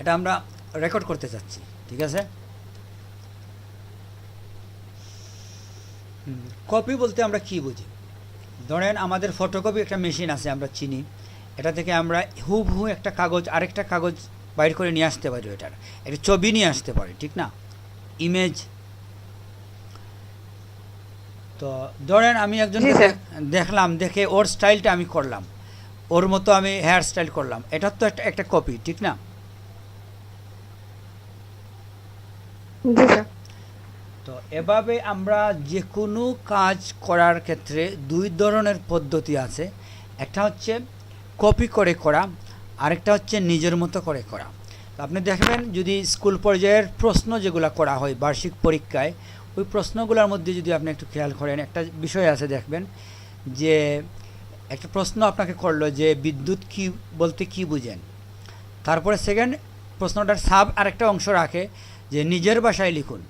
এটা আমরা রেকর্ড করতে চাচ্ছি, ঠিক আছে। কপি বলতে আমরা কি বুঝি? ধরেন আমাদের ফটোকপি একটা মেশিন আছে, আমরা চিনি। এটা থেকে আমরা হুবহু একটা কাগজ আরেকটা কাগজ বাইর করে নিয়ে আসতে পারি, এটার একটা ছবি নিয়ে আসতে পারি, ঠিক না, ইমেজ। তো ধরেন আমি জি একজনকে স্যার। দেখলাম, দেখে ওর স্টাইলটা আমি করলাম, ওর মতো আমি হেয়ার স্টাইল করলাম, এটার তো একটা একটা কপি, ঠিক না। জি স্যার। তো এভাবে আমরা যে কোনো কাজ করার ক্ষেত্রে দুই ধরনের পদ্ধতি আছে। একটা হচ্ছে কপি করে করা, আরেকটা হচ্ছে নিজের মতো করে করা। তো আপনি দেখবেন যদি স্কুল পর্যায়ের প্রশ্ন যেগুলো করা হয় বার্ষিক পরীক্ষায়, ওই প্রশ্নগুলোর মধ্যে যদি আপনি একটু খেয়াল করেন, একটা বিষয় আছে দেখবেন যে একটা প্রশ্ন আপনাকে করলো যে বিদ্যুৎ কি বলতে কি বুঝেন। তারপরে সেকেন্ড প্রশ্নটার সাব আরেকটা অংশ রাখে যে নিজের ভাষায় লিখুন।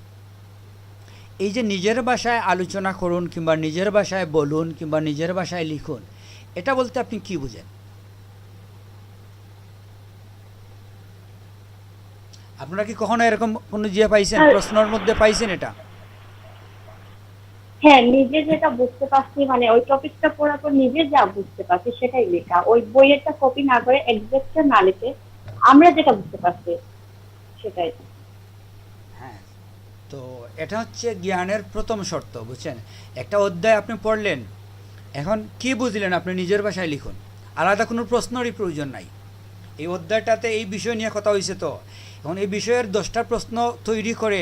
এই যে নিজের ভাষায় আলোচনা করুন কিংবা নিজের ভাষায় বলুন কিংবা নিজের ভাষায় লিখুন, এটা বলতে আপনি কি বুঝেন? আপনারা কি কখনো এরকম কোনো পাইছেন, স্যার, প্রশ্নের মধ্যে পাইছেন এটা? হ্যাঁ, নিজে যেটা বুঝতে পারছি মানে ওই টপিকটা পড়ার পর নিজে যা বুঝতে পারছি সেটাই লেখা, ওই বইয়েরটা কপি না করে এক্সাক্টটা না লিখে আমরা যেটা বুঝতে পারছি সেটাই। হ্যাঁ, তো এটা হচ্ছে জ্ঞানের প্রথম শর্ত, বুঝছেন। একটা অধ্যায় আপনি পড়লেন, এখন কি বুঝলেন আপনি নিজের ভাষায় লিখুন, আলাদা কোনো প্রশ্নেরই প্রয়োজন নাই। এই অধ্যায়টাতে এই বিষয় নিয়ে কথা হয়েছে, তো এখন এই বিষয়ের 10টা প্রশ্ন তৈরি করে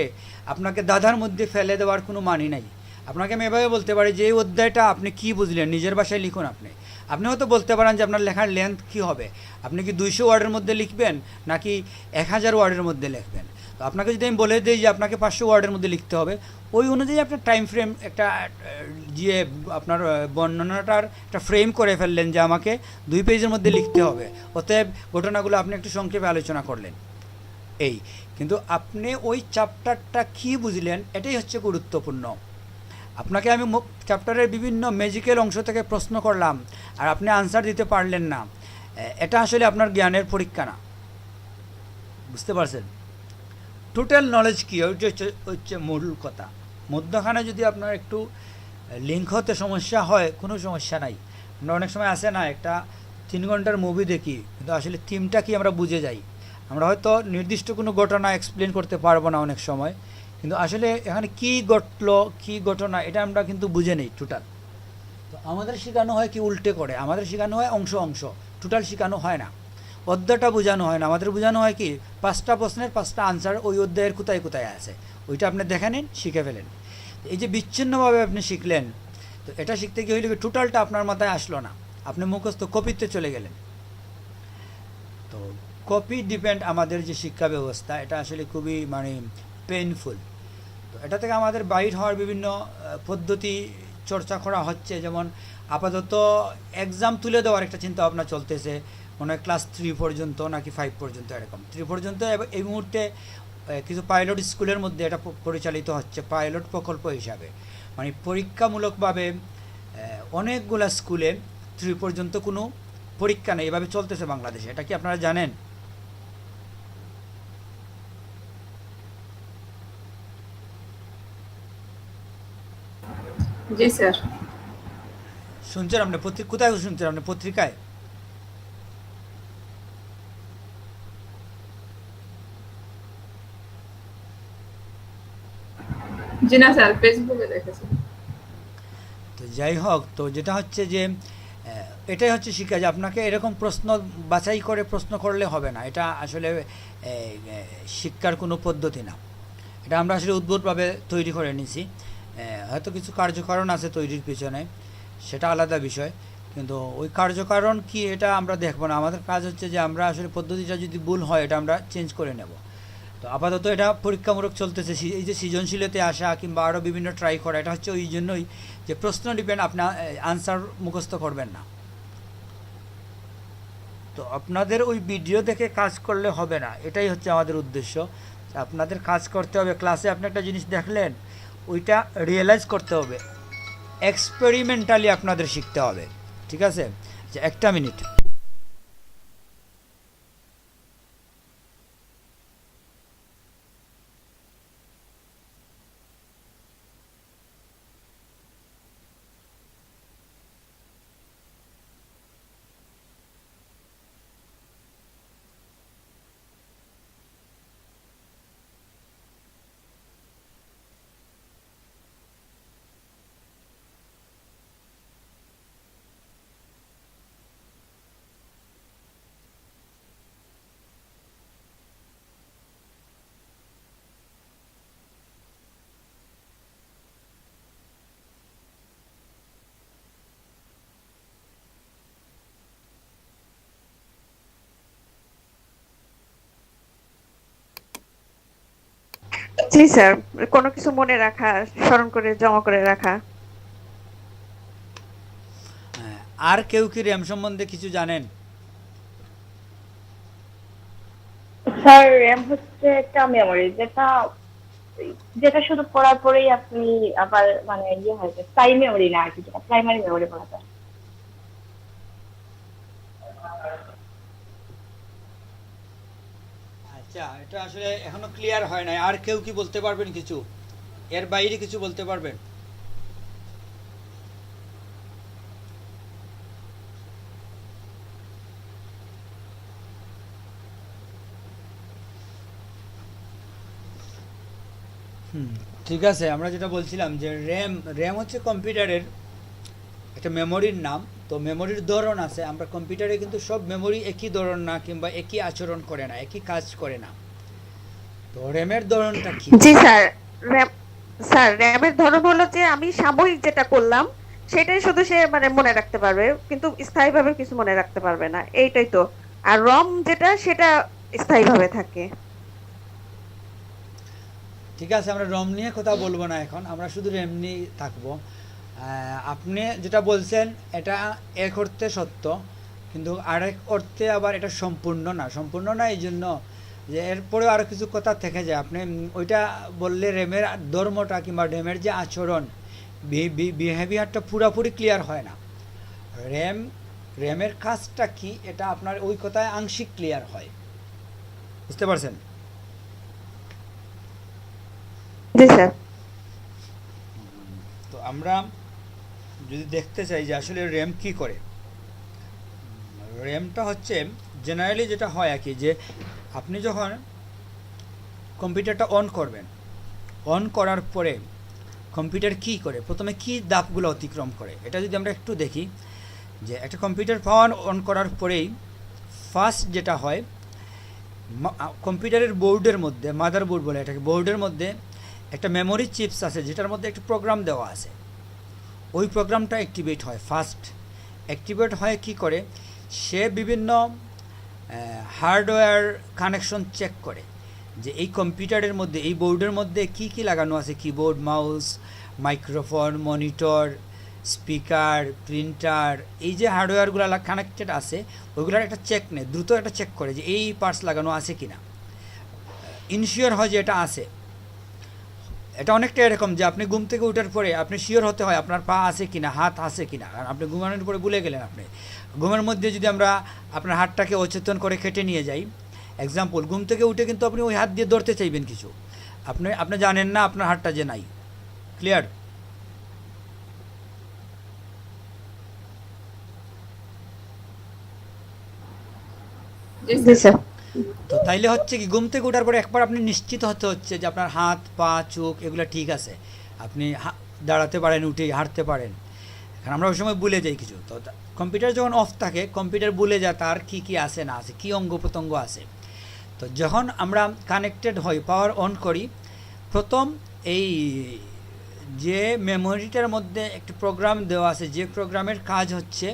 আপনাকে দাদার মধ্যে ফেলে দেওয়ার কোনো মানি নাই। আপনাকে আমি এভাবে বলতে পারি যে এই অধ্যায়টা আপনি কি বুঝলেন নিজের ভাষায় লিখুন। আপনি হয়তো বলতে পারেন যে আপনার লেখার লেন্থ কী হবে, আপনি কি 200 ওয়ার্ডের মধ্যে লিখবেন নাকি 1000 ওয়ার্ডের মধ্যে লিখবেন। তো আপনাকে যদি আমি বলে দিই যে আপনাকে 500 ওয়ার্ডের মধ্যে লিখতে হবে, ওই অনুযায়ী আপনার টাইম ফ্রেম একটা যে আপনার বর্ণনাটার একটা ফ্রেম করে ফেললেন যে আমাকে 2 পেজের মধ্যে লিখতে হবে। অতএব ঘটনাগুলো আপনি একটু সংক্ষেপে আলোচনা করলেন, এই। কিন্তু আপনি ওই চ্যাপ্টারটা কী বুঝলেন এটাই হচ্ছে গুরুত্বপূর্ণ। আপনাকে আমি চ্যাপ্টারের বিভিন্ন ম্যাজিক্যাল অংশ থেকে প্রশ্ন করলাম আর আপনি আনসার দিতে পারলেন না, এটা আসলে আপনার জ্ঞানের পরীক্ষা না, বুঝতে পারছেন। টোটাল নলেজ কী, ওইটা হচ্ছে মূল কথা। মধ্যখানে যদি আপনার একটু লিঙ্ক হতে সমস্যা হয়, কোনো সমস্যা নাই। আমরা অনেক সময় আসে না, একটা 3 ঘন্টার মুভি দেখি কিন্তু আসলে থিমটা কি আমরা বুঝে যাই। আমরা হয়তো নির্দিষ্ট কোনো ঘটনা এক্সপ্লেন করতে পারবো না অনেক সময়, কিন্তু আসলে এখানে কী ঘটলো কী ঘটনা এটা আমরা কিন্তু বুঝে নেই টোটাল। তো আমাদের শেখানো হয় কি উল্টে করে, আমাদের শেখানো হয় অংশ অংশ, টোটাল শেখানো হয় না, অধ্যায়টা বোঝানো হয় না। আমাদের বোঝানো হয় কি 5টা প্রশ্নের 5টা আনসার ওই অধ্যায়ের কোথায় কোথায় আছে, ওইটা আপনি দেখে নিন, শিখে ফেলেন। এই যে বিচ্ছিন্নভাবে আপনি শিখলেন, তো এটা শিখতে গিয়ে হইলে টোটালটা আপনার মাথায় আসলো না, আপনি মুখস্থ কপিতে চলে গেলেন। তো কপি ডিপেন্ড আমাদের যে শিক্ষা ব্যবস্থা, এটা আসলে খুবই মানে পেইনফুল। তো এটা থেকে আমাদের বাইর হওয়ার বিভিন্ন পদ্ধতি চর্চা করা হচ্ছে। যেমন আপাতত এক্সাম তুলে দেওয়ার একটা চিন্তা ভাবনা চলতেছে, মনে হয় ক্লাস 3 পর্যন্ত নাকি 5 পর্যন্ত, এরকম 3 পর্যন্ত। এই মুহূর্তে কিছু পাইলট স্কুলের মধ্যে এটা পরিচালিত হচ্ছে পাইলট প্রকল্প হিসাবে, মানে পরীক্ষামূলকভাবে অনেকগুলা স্কুলে 3 পর্যন্ত কোনো পরীক্ষা নেই, এভাবে চলতেছে বাংলাদেশে। এটা কি আপনারা জানেন? জি স্যার। শুনছেন আপনি? কোথায় শুনছেন আপনি? পত্রিকায়? জি না স্যার, ফেসবুকে দেখেছি। তো যাই হোক, তো যেটা হচ্ছে যে এটাই হচ্ছে শিক্ষা, যে আপনাকে এরকম প্রশ্ন বাছাই করে প্রশ্ন করলে হবে না, এটা আসলে শিক্ষার কোনো পদ্ধতি না। এটা আমরা আসলে উদ্ভটভাবে তৈরি করে নিছি। হয়তো কিছু কার্যকারণ আছে তৈরির পিছনে, সেটা আলাদা বিষয়, কিন্তু ওই কার্যকারণ কি এটা আমরা দেখবো না। আমাদের কাজ হচ্ছে যে আমরা আসলে পদ্ধতিটা যদি ভুল হয় এটা আমরা চেঞ্জ করে নেব। তো আপাতত এটা পরীক্ষামূলক চলতেছে। এই যে সৃজনশীলতে আসা কিংবা আরও বিভিন্ন ট্রাই করা, এটা হচ্ছে ওই জন্যই যে প্রশ্ন ডিপেন্ড, আপনার আনসার মুখস্থ করবেন না। তো আপনাদের ওই ভিডিও দেখে কাজ করলে হবে না, এটাই হচ্ছে আমাদের উদ্দেশ্য। আপনাদের কাজ করতে হবে, ক্লাসে আপনি একটা জিনিস দেখলেন ওইটা রিয়েলাইজ করতে হবে, এক্সপেরিমেন্টালি আপনাদের শিখতে হবে, ঠিক আছে। যে একটা মিনিট। জি স্যার, কোনো কিছু মনে রাখা, স্মরণ করে জমা করে রাখা। হ্যাঁ, আর কেউ কি র্যাম সম্বন্ধে কিছু জানেন? স্যার র্যাম হচ্ছে একটা মেমোরি যেটা যেটা শুধু পড়ার পরেই আপনি আবার মানে ইয়ে হয়ে যায়, স্থায়ী মেমোরি না আর কি, যেটা প্রাইমারি মেমোরি বলা যায়। আচ্ছা, এটা আসলে এখনো ক্লিয়ার হয় নাই। আর কেউ কি বলতে পারবেন কিছু? এর বাইরে কিছু বলতে পারবেন? হুম, ঠিক আছে। আমরা যেটা বলছিলাম যে র্যাম র্যাম হচ্ছে কম্পিউটারের একটা মেমোরির নাম। তো মেমোরির ধরন আছে। আমরা কম্পিউটারে কিন্তু সব মেমোরি একই ধরন না, কিংবা একই আচরণ করে না, একই কাজ করে না। তো র্যামের ধরনটা কি? জি স্যার, র্যাম স্যার র্যামের ধরন হলো যে আমি সাময়িক যেটা করলাম সেটাই শুধু সে মানে মনে রাখতে পারবে, কিন্তু স্থায়ীভাবে কিছু মনে রাখতে পারবে না, এইটাই তো। আর রম যেটা সেটা স্থায়ীভাবে থাকে। ঠিক আছে, আমরা রম নিয়ে কথা বলবো না এখন, আমরা শুধু র্যাম নিয়ে থাকবো। আপনি যেটা বলছেন এটা এক অর্থে সত্য, কিন্তু আরেক অর্থে আবার এটা সম্পূর্ণ না। সম্পূর্ণ না এই জন্য যে এরপরে আরও কিছু কথা থেকে যায়। আপনি ওইটা বললে র্যামের ধর্মটা কিংবা র্যামের যে আচরণ, বিহেভিয়ারটা পুরাপুরি ক্লিয়ার হয় না। র্যাম র্যামের কাজটা কি এটা আপনার ওই কথায় আংশিক ক্লিয়ার হয়। বুঝতে পারছেন? জি স্যার। তো আমরা যদি দেখতে চাই যে আসলে র্যাম কি করে, র্যামটা হচ্ছে জেনারেলি যেটা হয় আর কি, যে আপনি যখন কম্পিউটারটা অন করবেন, অন করার পরে কম্পিউটার কি করে, প্রথমে কি ধাপগুলো অতিক্রম করে, এটা যদি আমরা একটু দেখি। যে একটা কম্পিউটার পাওয়ার অন করার পরেই ফার্স্ট যেটা হয়, কম্পিউটারের বোর্ডের মধ্যে, মাদার বোর্ড বলে এটাকে, বোর্ডের মধ্যে একটা মেমোরি চিপস আছে যেটার মধ্যে একটা প্রোগ্রাম দেওয়া আছে। ওই প্রোগ্রামটা অ্যাক্টিভেট হয়। ফার্স্ট অ্যাক্টিভেট হয় কি করে, সে বিভিন্ন হার্ডওয়্যার কানেকশন চেক করে যে এই কম্পিউটারের মধ্যে, এই বোর্ডের মধ্যে কি কি লাগানো আছে, keyboard, mouse, microphone, monitor, speaker, printer, এই যে হার্ডওয়্যারগুলো কানেক্টেড আছে ওইগুলোর একটা চেক নেয়, দ্রুত একটা চেক করে যে এই পার্টস লাগানো আছে কি না, ইনশিওর হয় যে এটা আছে। এটা অনেকটা এরকম যে আপনি ঘুম থেকে ওঠার পরে আপনি শিওর হতে হয় আপনার পা আছে কিনা, হাত আছে কিনা। কারণ আপনি ঘুমানোর পরে ভুলে গেলেন, আপনি ঘুমের মধ্যে যদি আমরা আপনার হাতটাকে অচেতন করে কেটে নিয়ে যাই, এক্সাম্পল, ঘুম থেকে উঠে কিন্তু আপনি ওই হাত দিয়ে ধরতে চাইবেন কিছু, আপনি জানেন না আপনার হাতটা যে নাই। ক্লিয়ার? জি জি স্যার। স্যার। তো তাইলে হচ্ছে কি, ঘুম থেকে ওঠার পরে একবার আপনি নিশ্চিত হতে হচ্ছে যে আপনার হাত, পা, চোখ এগুলো ঠিক আছে, আপনি দাঁড়াতে পারেন, উঠে হাঁটতে পারেন। কারণ আমরা ওই সময় ভুলে যাই কিছু। তো কম্পিউটার যখন অফ থাকে, কম্পিউটার ভুলে যায় তার কি কি আছে না আছে, কি অঙ্গ প্রত্যঙ্গ আছে। তো যখন আমরা কানেক্টেড হই, পাওয়ার অন করি, প্রথম এই যে মেমোরিটার মধ্যে একটি প্রোগ্রাম দেওয়া আছে, যে প্রোগ্রামের কাজ হচ্ছে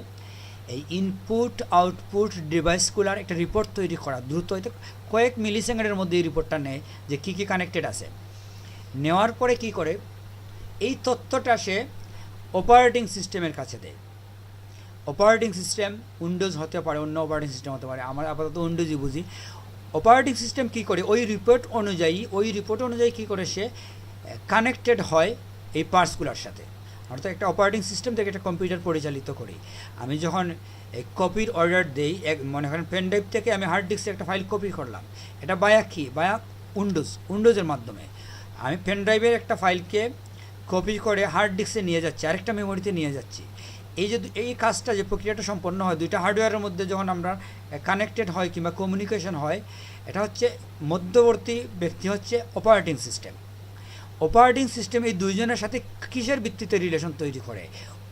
এই ইনপুট আউটপুট ডিভাইসগুলোর একটা রিপোর্ট তৈরি করা, দ্রুত হয়তো কয়েক মিলি সেকেন্ডের মধ্যে এই রিপোর্টটা নেয় যে কী কী কানেক্টেড আছে। নেওয়ার পরে কি করে, এই তথ্যটা সে অপারেটিং সিস্টেমের কাছে দেয়। অপারেটিং সিস্টেম উইন্ডোজ হতে পারে, অন্য অপারেটিং সিস্টেম হতে পারে, আমরা আপাতত উইন্ডোজই বুঝি। অপারেটিং সিস্টেম কী করে, ওই রিপোর্ট অনুযায়ী কী করে সে কানেক্টেড হয় এই পার্টসগুলোর সাথে। অর্থাৎ একটা অপারেটিং সিস্টেম থেকে একটা কম্পিউটার পরিচালিত করি। আমি যখন কপির অর্ডার দিই, মনে করেন পেন ড্রাইভ থেকে আমি হার্ড ডিস্কে একটা ফাইল কপি করলাম, এটা বায়া কি, বায়া উইন্ডোজের মাধ্যমে আমি পেন ড্রাইভের একটা ফাইলকে কপি করে হার্ড ডিস্কে নিয়ে যাচ্ছি, আরেকটা মেমোরিতে নিয়ে যাচ্ছি। এই কাজটা, যে প্রক্রিয়াটা সম্পন্ন হয় দুইটা হার্ডওয়্যারের মধ্যে যখন আমরা কানেক্টেড হয় কিংবা কমিউনিকেশন হয়, এটা হচ্ছে মধ্যবর্তী ব্যক্তি হচ্ছে অপারেটিং সিস্টেম। অপারেটিং সিস্টেম এই দুইজনের সাথে কিসের ভিত্তিতে রিলেশন তৈরি করে,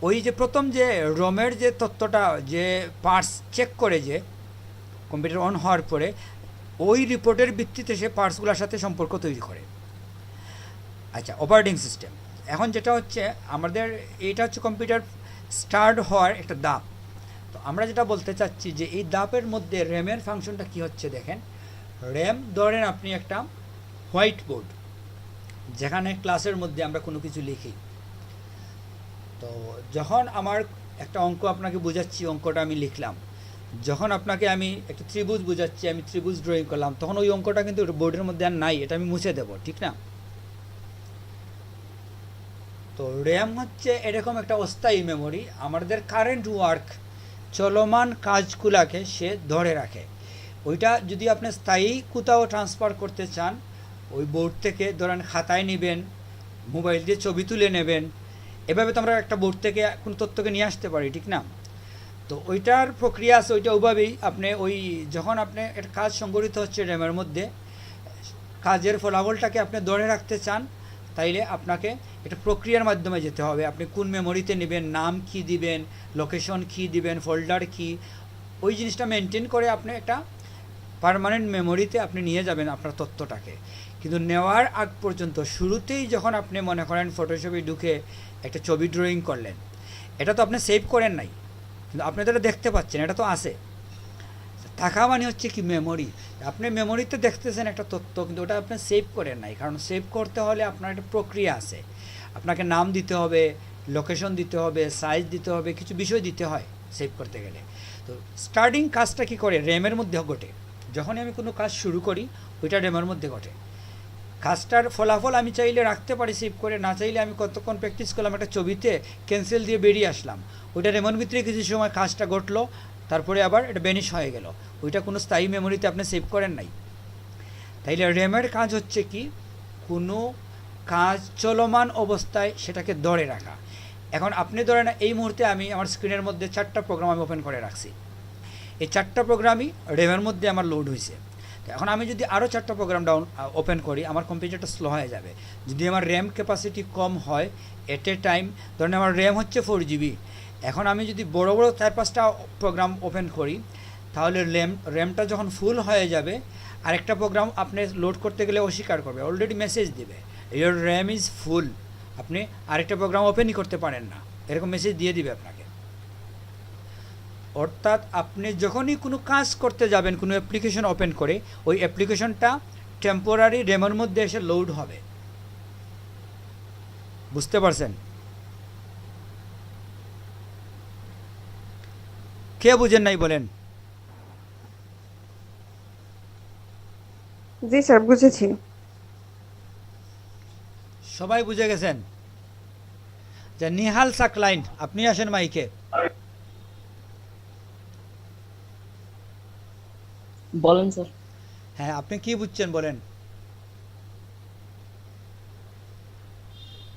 ওই যে প্রথম যে রমের যে তথ্যটা, যে পার্টস চেক করে যে কম্পিউটার অন হওয়ার পরে, ওই রিপোর্টের ভিত্তিতে সে পার্টসগুলোর সাথে সম্পর্ক তৈরি করে। আচ্ছা, অপারেটিং সিস্টেম। এখন যেটা হচ্ছে আমাদের, এটা হচ্ছে কম্পিউটার স্টার্ট হওয়ার একটা ধাপ। তো আমরা যেটা বলতে চাচ্ছি যে এই ধাপের মধ্যে র্যামের ফাংশনটা কি হচ্ছে দেখেন। র্যাম ধরেন আপনি একটা হোয়াইট বোর্ড, যেখানে ক্লাসের মধ্যে আমরা কোনো কিছু লিখি। তো যখন আমার একটা অঙ্ক আপনাকে বোঝাচ্ছি, অঙ্কটা আমি লিখলাম, যখন আপনাকে আমি একটা ত্রিভুজ বোঝাচ্ছি, আমি ত্রিভুজ ড্রয়িং করলাম, তখন ওই অঙ্কটা কিন্তু বোর্ডের মধ্যে আর নাই, এটা আমি মুছে দেব, ঠিক না? তো র্যাম হচ্ছে এরকম একটা অস্থায়ী মেমোরি, আমাদের কারেন্ট ওয়ার্ক, চলমান কাজগুলাকে সে ধরে রাখে। ওইটা যদি আপনি স্থায়ী কোথাও ট্রান্সফার করতে চান, ওই বোর্ড থেকে ধরেন খাতায় নেবেন, মোবাইল দিয়ে ছবি তুলে নেবেন, এভাবে তো আমরা একটা বোর্ড থেকে কোনো তথ্যকে নিয়ে আসতে পারি, ঠিক না? তো ওইটার প্রক্রিয়া আছে, ওইটা ওইভাবেই আপনি ওই যখন আপনি একটা কাজ সংগঠিত হচ্ছে র্যামের মধ্যে, কাজের ফলাফলটাকে আপনি ধরে রাখতে চান, তাইলে আপনাকে একটা প্রক্রিয়ার মাধ্যমে যেতে হবে। আপনি কোন মেমোরিতে নেবেন, নাম কি দিবেন, লোকেশন কি দিবেন, ফোল্ডার কি, ওই জিনিসটা মেনটেন করে আপনি একটা পার্মানেন্ট মেমোরিতে আপনি নিয়ে যাবেন আপনার তথ্যটাকে। কিন্তু নেওয়ার আগ পর্যন্ত শুরুতেই যখন আপনি মনে করেন ফটোশপে ঢুকে একটা ছবি ড্রয়িং করলেন, এটা তো আপনি সেভ করেন নাই, কিন্তু আপনি তো এটা দেখতে পাচ্ছেন, এটা তো আছে। থাকা মানে হচ্ছে কি মেমোরি, আপনি মেমোরিতে দেখতেছেন একটা তথ্য, কিন্তু ওটা আপনি সেভ করেন নাই, কারণ সেভ করতে হলে আপনার একটা প্রক্রিয়া আছে, আপনাকে নাম দিতে হবে, লোকেশন দিতে হবে, সাইজ দিতে হবে, কিছু বিষয় দিতে হয় সেভ করতে গেলে। তো স্টার্টিং কাজটা কি করে র্যামের মধ্যে ঘটে, যখনই আমি কোনো কাজ শুরু করি ওইটা র্যামের মধ্যে ঘটে। কাজটার ফলাফল আমি চাইলে রাখতে পারি সেভ করে, না চাইলে আমি কতক্ষণ প্র্যাকটিস করলাম একটা ছবিতে ক্যান্সেল দিয়ে বেরিয়ে আসলাম, ওইটা র্যামের ভিতরে কিছু সময় কাজটা ঘটলো, তারপরে আবার এটা বেনিশ হয়ে গেল, ওইটা কোনো স্থায়ী মেমোরিতে আপনি সেভ করেন নাই। তাইলে র্যামের কাজ হচ্ছে কি, কোনো কাজ চলমান অবস্থায় সেটাকে ধরে রাখা। এখন আপনি ধরেন এই মুহূর্তে আমি আমার স্ক্রিনের মধ্যে 4টা প্রোগ্রাম আমি ওপেন করে রাখছি, এই 4টা প্রোগ্রামই র্যামের মধ্যে আমার লোড হয়েছে। এখন আমি যদি আরও 4টা প্রোগ্রাম ওপেন করি, আমার কম্পিউটারটা স্লো হয়ে যাবে। যদি আমার র্যাম ক্যাপাসিটি কম হয় এট এ টাইম, ধরেন আমার র্যাম হচ্ছে 4 GB, এখন আমি যদি বড় বড় 4-5টা প্রোগ্রাম ওপেন করি, তাহলে র্যামটা যখন ফুল হয়ে যাবে, আরেকটা প্রোগ্রাম আপনি লোড করতে গেলে অস্বীকার করবে, অলরেডি মেসেজ দেবে ইয়োর র্যাম ইজ ফুল, আপনি আরেকটা প্রোগ্রাম ওপেনই করতে পারেন না, এরকম মেসেজ দিয়ে দিবে আপনাকে। অর্থাৎ আপনি যখনই কোনো কাজ করতে যাবেন, কোনো অ্যাপ্লিকেশন ওপেন করে, ওই অ্যাপ্লিকেশনটা টেম্পোরারি র্যামের মধ্যে এসে লোড হবে। বুঝতে পারছেন? কে বুঝেন নাই বলেন? জি স্যার, বুঝেছি। সবাই বুঝে গেছেন? যে নিহাল সাকলাইন, আপনি আসেন মাইকে। বলেন স্যার। হ্যাঁ, আপনি কি বুঝছেন বলেন?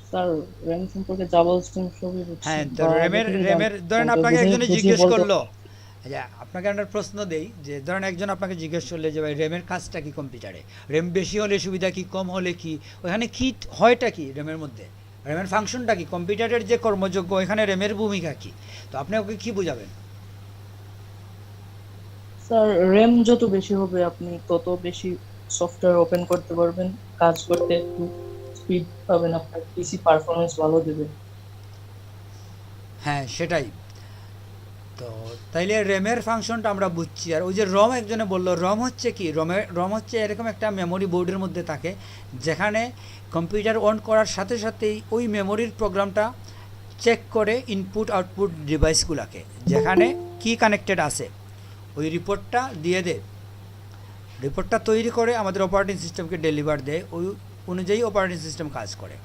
স্যার র্যাম সম্পর্কে যা বলছেন সবই বুঝছি। হ্যাঁ, তো বা র্যামের যতটুকু র্যামের ধরেন জানতে আপনাকে একজনে বুঝিয়ে জিজ্ঞেস বলতে- করলো, আচ্ছা আপনাকে একটা প্রশ্ন দেই, যে ধরেন একজন আপনাকে জিজ্ঞেস করলে যে ভাই র্যামের কাজটা কি কম্পিউটারে, র্যাম বেশি হলে সুবিধা কি, কম হলে কি, ওখানে কি হয়টা কি র্যামের মধ্যে, র্যামের ফাংশনটা কি, কম্পিউটারের যে কর্মযোগ্য এখানে র্যামের ভূমিকা কি, তো আপনি ওকে কি বুঝাবেন? স্যার র্যাম যত বেশি হবে আপনি তত বেশি সফটওয়্যার ওপেন করতে পারবেন, কাজ করতে একটু স্পিড পাবেন, আপনার পিসি পারফরমেন্স ভালো দেবে। হ্যাঁ সেটাই তো। তাইলে র্যামের ফাংশনটা আমরা বুঝছি। আর ওই যে রম একজনে বললো, রম হচ্ছে কি, রম হচ্ছে এরকম একটা মেমোরি বোর্ডের মধ্যে থাকে, যেখানে কম্পিউটার অন করার সাথে সাথেই ওই মেমোরির প্রোগ্রামটা চেক করে ইনপুট আউটপুট ডিভাইসগুলোকে, যেখানে কি কানেক্টেড আছে ওই রিপোর্টটা দিয়ে দেয়, রিপোর্টটা তৈরি করে আমাদের অপারেটিং সিস্টেমকে ডেলিভার দেয়, ওই অনুযায়ী অপারেটিং সিস্টেম কাজ করে।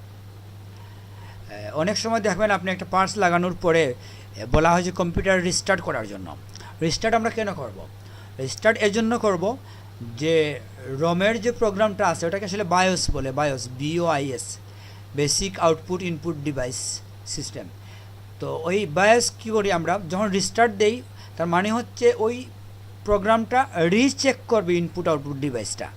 অনেক সময় দেখবেন আপনি একটা পার্টস লাগানোর পরে বলা হয় যে কম্পিউটার রিস্টার্ট করার জন্য। রিস্টার্ট আমরা কেন করব? রিস্টার্ট এর জন্য করব যে রমের যে প্রোগ্রামটা আছে ওটাকে আসলে বায়োস বলে, bias BIOS, basic output input device system. তো ওই বায়োস কী করি আমরা, যখন রিস্টার্ট দেই তার মানে হচ্ছে ওই প্রোগ্রামটা রিচেক করবে ইনপুট আউটপুট ডিভাইসটা।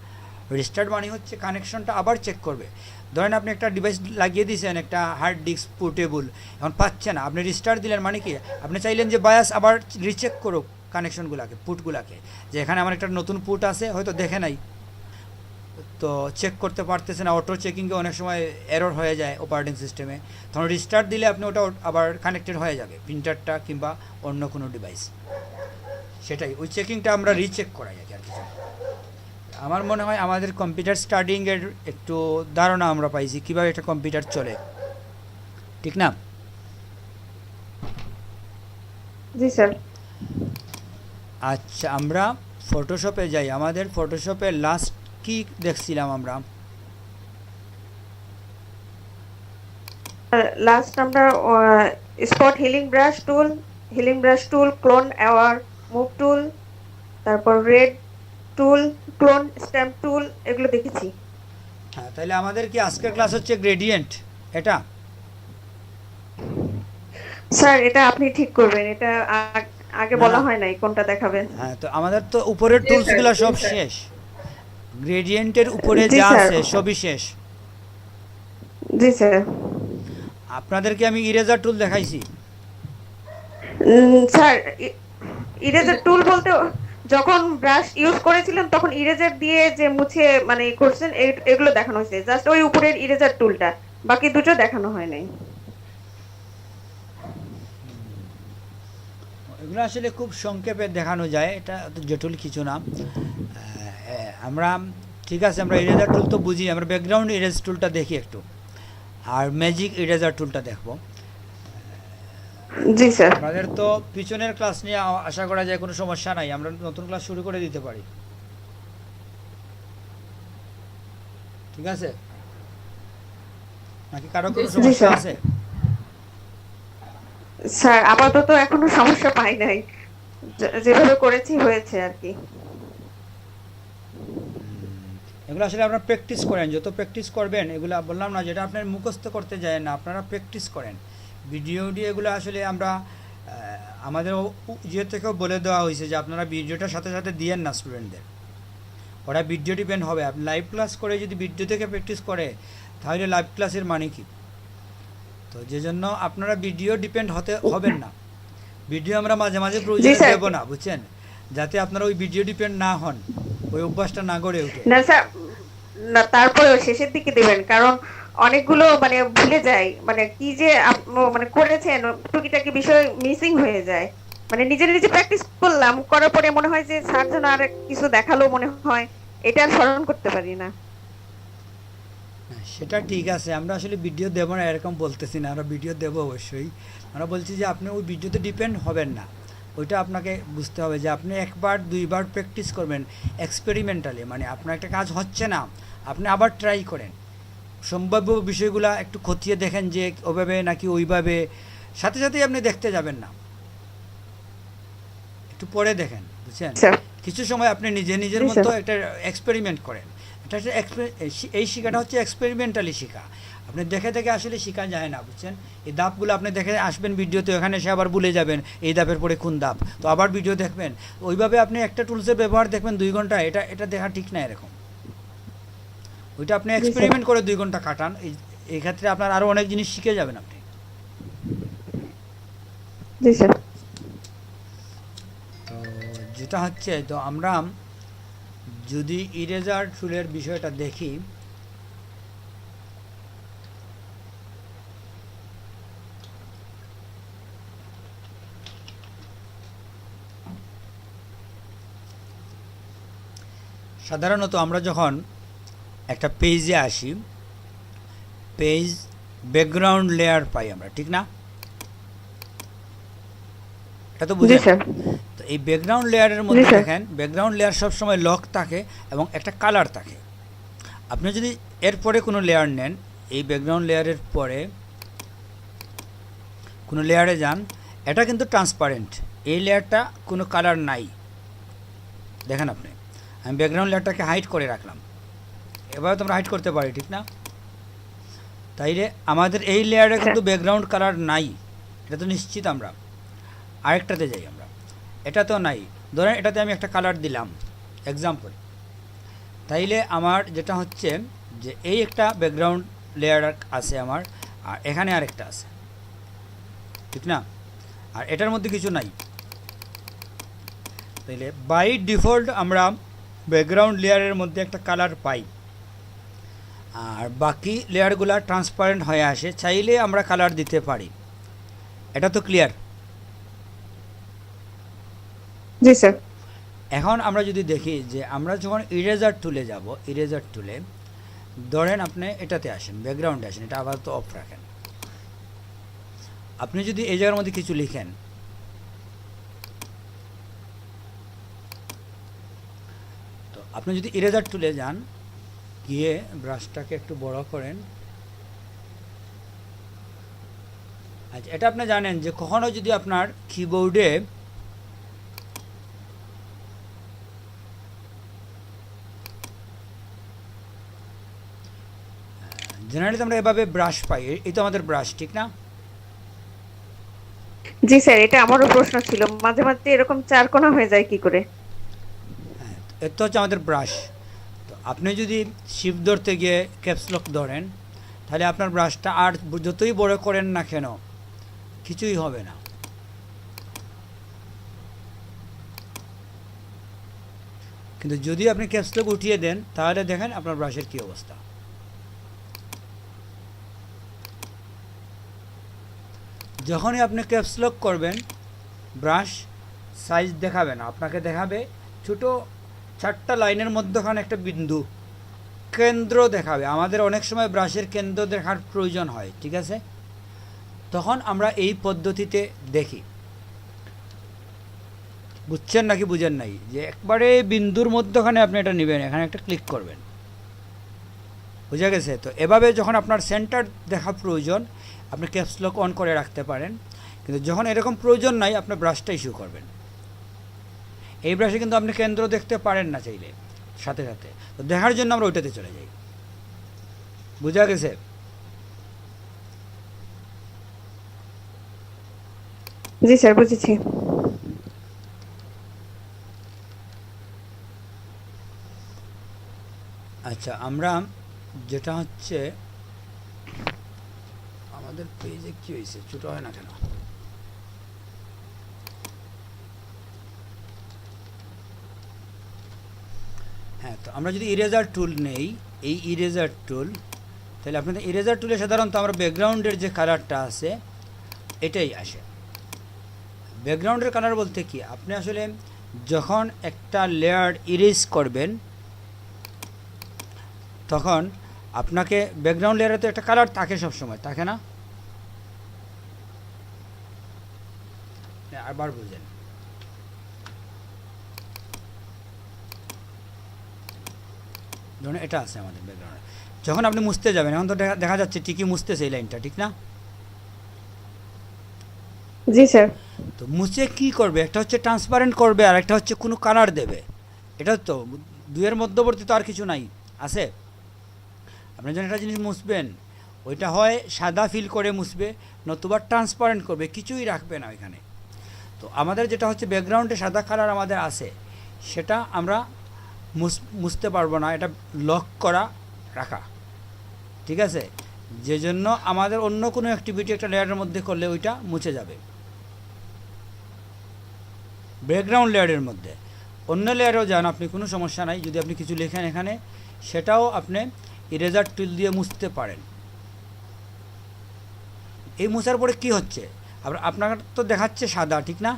রিস্টার্ট মানে হচ্ছে কানেকশনটা আবার চেক করবে। ধরেন আপনি একটা ডিভাইস লাগিয়ে দিয়েছেন, একটা হার্ড ডিস্ক পোর্টেবল, এখন পাচ্ছে না, আপনি রিস্টার্ট দিলেন মানে কি, আপনি চাইলেন যে বায়াস আবার রিচেক করুক কানেকশনগুলোকে, পুটগুলোকে, যে এখানে আমার একটা নতুন পুট আছে, হয়তো দেখে নাই, তো চেক করতে পারতেছে না, অটো চেকিংয়ে অনেক সময় এরর হয়ে যায় অপারেটিং সিস্টেমে, তখন রিস্টার্ট দিলে আপনি ওটা আবার কানেক্টেড হয়ে যাবে, প্রিন্টারটা কিংবা অন্য কোনো ডিভাইস। সেটাই ওই চেকিংটা আমরা রিচেক করাই আর কি। আমার মনে হয় আমাদের কম্পিউটার স্টাডিং এর একটু ধারণা আমরা পাইছি কিভাবে একটা কম্পিউটার চলে, ঠিক না? জি স্যার। আচ্ছা, আমরা ফটোশপে যাই। আমাদের ফটোশপে লাস্ট কি দেখছিলাম আমরা? লাস্ট আমরা স্পট হিলিং ব্রাশ টুল, ক্লোন অ্যাওয়ার মুভ টুল, তারপর রেড টুল, ক্লোন স্ট্যাম্প টুল, এগুলো দেখেছি। হ্যাঁ, তাহলে আমাদের কি আজকের ক্লাস হচ্ছে গ্রেডিয়েন্ট এটা? স্যার এটা আপনি ঠিক করবেন, এটা আগে না, বলা না। হয় নাই কোনটা দেখাবেন। হ্যাঁ, তো আমাদের তো উপরের জি টুলসগুলো স্যার, জি সব স্যার। শেষ, গ্রেডিয়েন্টের উপরে জি যা স্যার। আছে সবই শেষ। জি স্যার। আপনাদেরকে আমি ইরেজার টুল দেখাইছি। স্যার ইরেজার টুল বলতে যখন ব্রাশ ইউজ করেছিলেন তখন ইরেজার দিয়ে যে মুছে মানে করছেন এগুলো দেখানো হয়েছে, জাস্ট ওই উপরের ইরেজার টুলটা, বাকি দুটো দেখানো হয় নাই। এগুলো আসলে খুব সংক্ষেপে দেখানো যায়, এটা অত জটিল কিছু না। আমরা ঠিক আছে, আমরা ইরেজার টুল তো বুঝি, আমরা ব্যাকগ্রাউন্ড ইরেজ টুলটা দেখি একটু, আর ম্যাজিক ইরেজার টুলটা দেখব। জি স্যার। আমাদের তো পিছনের ক্লাস নিয়ে আশা করা যায় কোনো সমস্যা নাই, আমরা নতুন ক্লাস শুরু করে দিতে পারি, ঠিক আছে? নাকি কারো কোনো জি, সমস্যা স্যার। আছে? স্যার আপাতত এখনো সমস্যা পাই নাই, যেভাবে করেছি হয়েছে আর কি। এগুলো আসলে আপনারা প্র্যাকটিস করেন, যত প্র্যাকটিস করবেন, এগুলো বললাম না, যেটা আপনার মুখস্থ করতে যায় না, আপনারা প্র্যাকটিস করেন। ভিডিও এগুলো আসলে আমরা আমাদের ইয়ে থেকেও বলে দেওয়া হয়েছে যে আপনারা ভিডিওটার সাথে সাথে দিয়েন না স্টুডেন্টদের, ওরা ভিডিও ডিপেন্ড হবে। আপনি লাইভ ক্লাস করে যদি ভিডিও থেকে প্র্যাকটিস করে তাহলে লাইভ ক্লাসের মানে কি? তো যে জন্য আপনারা ভিডিও ডিপেন্ড হবেন না, ভিডিও আমরা মাঝে মাঝে প্রয়োজনে স্যার। দেবো না, বুঝছেন? যাতে আপনারা ওই ভিডিও ডিপেন্ড না হন, ওই অভ্যাসটা না গড়ে ওঠে। না স্যার, না তারপরেও শেষের দিকে দিবেন, কারণ অনেকগুলো মানে ভুলে যায়, মানে কি যে মানে করেছেন টুকিটাকি বিষয় মিসিং হয়ে যায়, মানে নিজে নিজে প্র্যাকটিস করলাম, করার পরে মনে হয় যে স্যার যেন আর কিছু দেখালো মনে হয়, এটা আর স্মরণ করতে পারি না। হ্যাঁ, সেটা ঠিক আছে, আমরা আসলে ভিডিও দেবো না এরকম বলতেছি না, আমরা ভিডিও দেবো অবশ্যই। আমরা বলছি যে আপনি ওই ভিডিওতে ডিপেন্ড হবেন না, ওইটা আপনাকে বুঝতে হবে যে আপনি একবার দুইবার প্র্যাকটিস করবেন এক্সপেরিমেন্টালি, মানে আপনার একটা কাজ হচ্ছে না, আপনি আবার ট্রাই করেন, সম্ভাব্য বিষয়গুলো একটু খতিয়ে দেখেন যে ওইভাবে নাকি ওইভাবে, সাথে সাথেই আপনি দেখতে যাবেন না, একটু পরে দেখেন, বুঝছেন? স্যার। কিছু সময় আপনি নিজের জি, মতো স্যার। একটা এক্সপেরিমেন্ট করেন। এটা হচ্ছে এই শেখাটা হচ্ছে এক্সপেরিমেন্টালি শেখা, আপনি দেখে দেখে আসলে শেখা যায় না, বুঝছেন? এই ধাপগুলো আপনি দেখে আসবেন ভিডিওতে, ওখানে এসে আবার ভুলে যাবেন এই ধাপের পরে কোন ধাপ, তো আবার ভিডিও দেখবেন, ওইভাবে আপনি একটা টুলসের ব্যবহার দেখবেন 2 ঘন্টা, এটা দেখা ঠিক না এরকম। ওইটা আপনি স্যার। এক্সপেরিমেন্ট করে 2 ঘন্টা কাটান, এই ক্ষেত্রে আপনার আরও অনেক জিনিস শিখে যাবেন আপনি। জি স্যার। তো যেটা হচ্ছে, তো আমরা যদি ইরেজার টুলের বিষয়টা দেখি, সাধারণত আমরা যখন একটা পেজে আসি, পেজ ব্যাকগ্রাউন্ড লেয়ার পাই আমরা, ঠিক না? এটা তো জি বুঝেন। স্যার। তো এই ব্যাকগ্রাউন্ড লেয়ারের মধ্যে জি, স্যার। দেখেন, ব্যাকগ্রাউন্ড লেয়ার সবসময় লক থাকে এবং একটা কালার থাকে। আপনি যদি এরপরে কোনো লেয়ার নেন, এই ব্যাকগ্রাউন্ড লেয়ারের পরে কোনো লেয়ারে যান, এটা কিন্তু ট্রান্সপারেন্ট, এই লেয়ারটা কোনো কালার নাই, দেখেন আপনি। আমি ব্যাকগ্রাউন্ড লেয়ারটাকে হাইড করে রাখলাম, এভাবে তো আমরা হাইড করতে পারি, ঠিক না? তাইলে আমাদের এই লেয়ারে কিন্তু ব্যাকগ্রাউন্ড কালার নাই, এটা তো নিশ্চিত। আমরা আরেকটাতে যাই, আমরা এটা তো নাই, ধরেন এটাতে আমি একটা কালার দিলাম এক্সাম্পল, তাইলে আমার যেটা হচ্ছে যে এই একটা ব্যাকগ্রাউন্ড লেয়ার আছে আমার, আর এখানে আরেকটা আছে, ঠিক না? আর এটার মধ্যে কিছু নাই, তাইলে বাই ডিফল্ট আমরা ব্যাকগ্রাউন্ড লেয়ারের মধ্যে একটা কালার পাই, আর বাকি লেয়ারগুলো ট্রান্সপারেন্ট হয়ে আসে, চাইলে আমরা কালার দিতে পারি। এটা তো ক্লিয়ার? জি স্যার। এখন আমরা যদি দেখি যে আমরা যখন ইরেজার টুলে যাব, ইরেজার টুলে ধরেন আপনি এটাতে আসেন, ব্যাকগ্রাউন্ডে আসেন, এটা আপাতত অফ রাখেন। আপনি যদি এই জায়গার মধ্যে কিছু লিখেন, তো আপনি যদি ইরেজার টুলে যান, গিয়ে ব্রাশটাকে একটু বড় করেন। আচ্ছা, এটা আপনি জানেন যে কখনো যদি আপনার কিবোর্ডে জেনারেলি আমরা এভাবে ব্রাশ পাই, এই তো আমাদের ব্রাশ, ঠিক না? জি স্যার, এটা আমারও প্রশ্ন ছিল, মাঝে মাঝে এরকম চারকোনা হয়ে যায় কি করে? হ্যাঁ, এটা হচ্ছে আমাদের ব্রাশ। তো আপনি যদি শিফট ধরতে গিয়ে ক্যাপস লক ধরেন, তাহলে আপনার ব্রাশটা আর যতই বড় করেন না কেন কিছুই হবে না। কিন্তু যদি আপনি ক্যাপস লক উঠিয়ে দেন, তাহলে দেখেন আপনার ব্রাশের কি অবস্থা। যখনই আপনি ক্যাপস লক করবেন, ব্রাশ সাইজ দেখাবে না, আপনাকে দেখাবে ছোটো 4টা লাইনের মধ্যখানে একটা বিন্দু, কেন্দ্র দেখাবে। আমাদের অনেক সময় ব্রাশের কেন্দ্র দেখার প্রয়োজন হয়, ঠিক আছে? তখন আমরা এই পদ্ধতিতে দেখি। বুঝছেন নাকি বুঝেন নাই? যে একবারে বিন্দুর মধ্যখানে আপনি এটা নেবেন, এখানে একটা ক্লিক করবেন, বুঝা গেছে? তো এভাবে যখন আপনার সেন্টার দেখা প্রয়োজন, আপনি ক্যাপস লক অন করে রাখতে পারেন। কিন্তু যখন এরকম প্রয়োজন নাই, আপনি ব্রাশটা ইস্যু করবেন। এই ব্রাশে কিন্তু আপনি কেন্দ্র দেখতে পারেন না চাইলে সাথে সাথে, তো দেখার জন্য আমরা ওইটাতে চলে যাই। বুঝা গেছে? জি স্যার, বুঝেছি। আচ্ছা, আমরা যেটা হচ্ছে আমাদের পেজে কি হয়েছে, ছোটো হয় না কেন? হ্যাঁ, তো আমরা যদি ইরেজার টুল নেই, এই ইরেজার টুল, তাহলে আপনাদের ইরেজার টুলে সাধারণত আমরা ব্যাকগ্রাউন্ডের যে কালারটা আছে এটাই আসে। ব্যাকগ্রাউন্ডের কালার বলতে কি, আপনি আসলে যখন একটা লেয়ার ইরেজ করবেন, তখন আপনাকে ব্যাকগ্রাউন্ড লেয়ারে তো একটা কালার থাকে সবসময়, থাকে না? আবার বুঝেন, ধরুন এটা আছে আমাদের ব্যাকগ্রাউন্ডে। যখন আপনি মুছতে যাবেন, এখন তো দেখা যাচ্ছে ঠিকই মুছতেছে এই লাইনটা, ঠিক না? জি স্যার। তো মুছে কি করবে, একটা হচ্ছে ট্রান্সপারেন্ট করবে আর একটা হচ্ছে কোনো কালার দেবে। এটা তো দুইয়ের মধ্যবর্তী তো আর কিছু নাই, আছে? আপনি যখন একটা জিনিস মুছবেন, ওইটা হয় সাদা ফিল করে মুছবে, নতুবা ট্রান্সপারেন্ট করবে, কিছুই রাখবে না ওইখানে। তো আমাদের যেটা হচ্ছে ব্যাকগ্রাউন্ডে সাদা কালার আমাদের আছে, সেটা আমরা মুছতে পারবো না, এটা লক করা রাখা, ঠিক আছে? যে জন্য আমাদের অন্য কোনো অ্যাক্টিভিটি একটা লেয়ারের মধ্যে করলে ওইটা মুছে যাবে। ব্যাকগ্রাউন্ড লেয়ারের মধ্যে অন্য লেয়ারেও যান আপনি, কোনো সমস্যা নাই। যদি আপনি কিছু লেখেন এখানে, সেটাও আপনি ইরেজার টুল দিয়ে মুছতে পারেন। এই মুছার পরে কি হচ্ছে, আপনার তো দেখাচ্ছে সাদা, ঠিক না?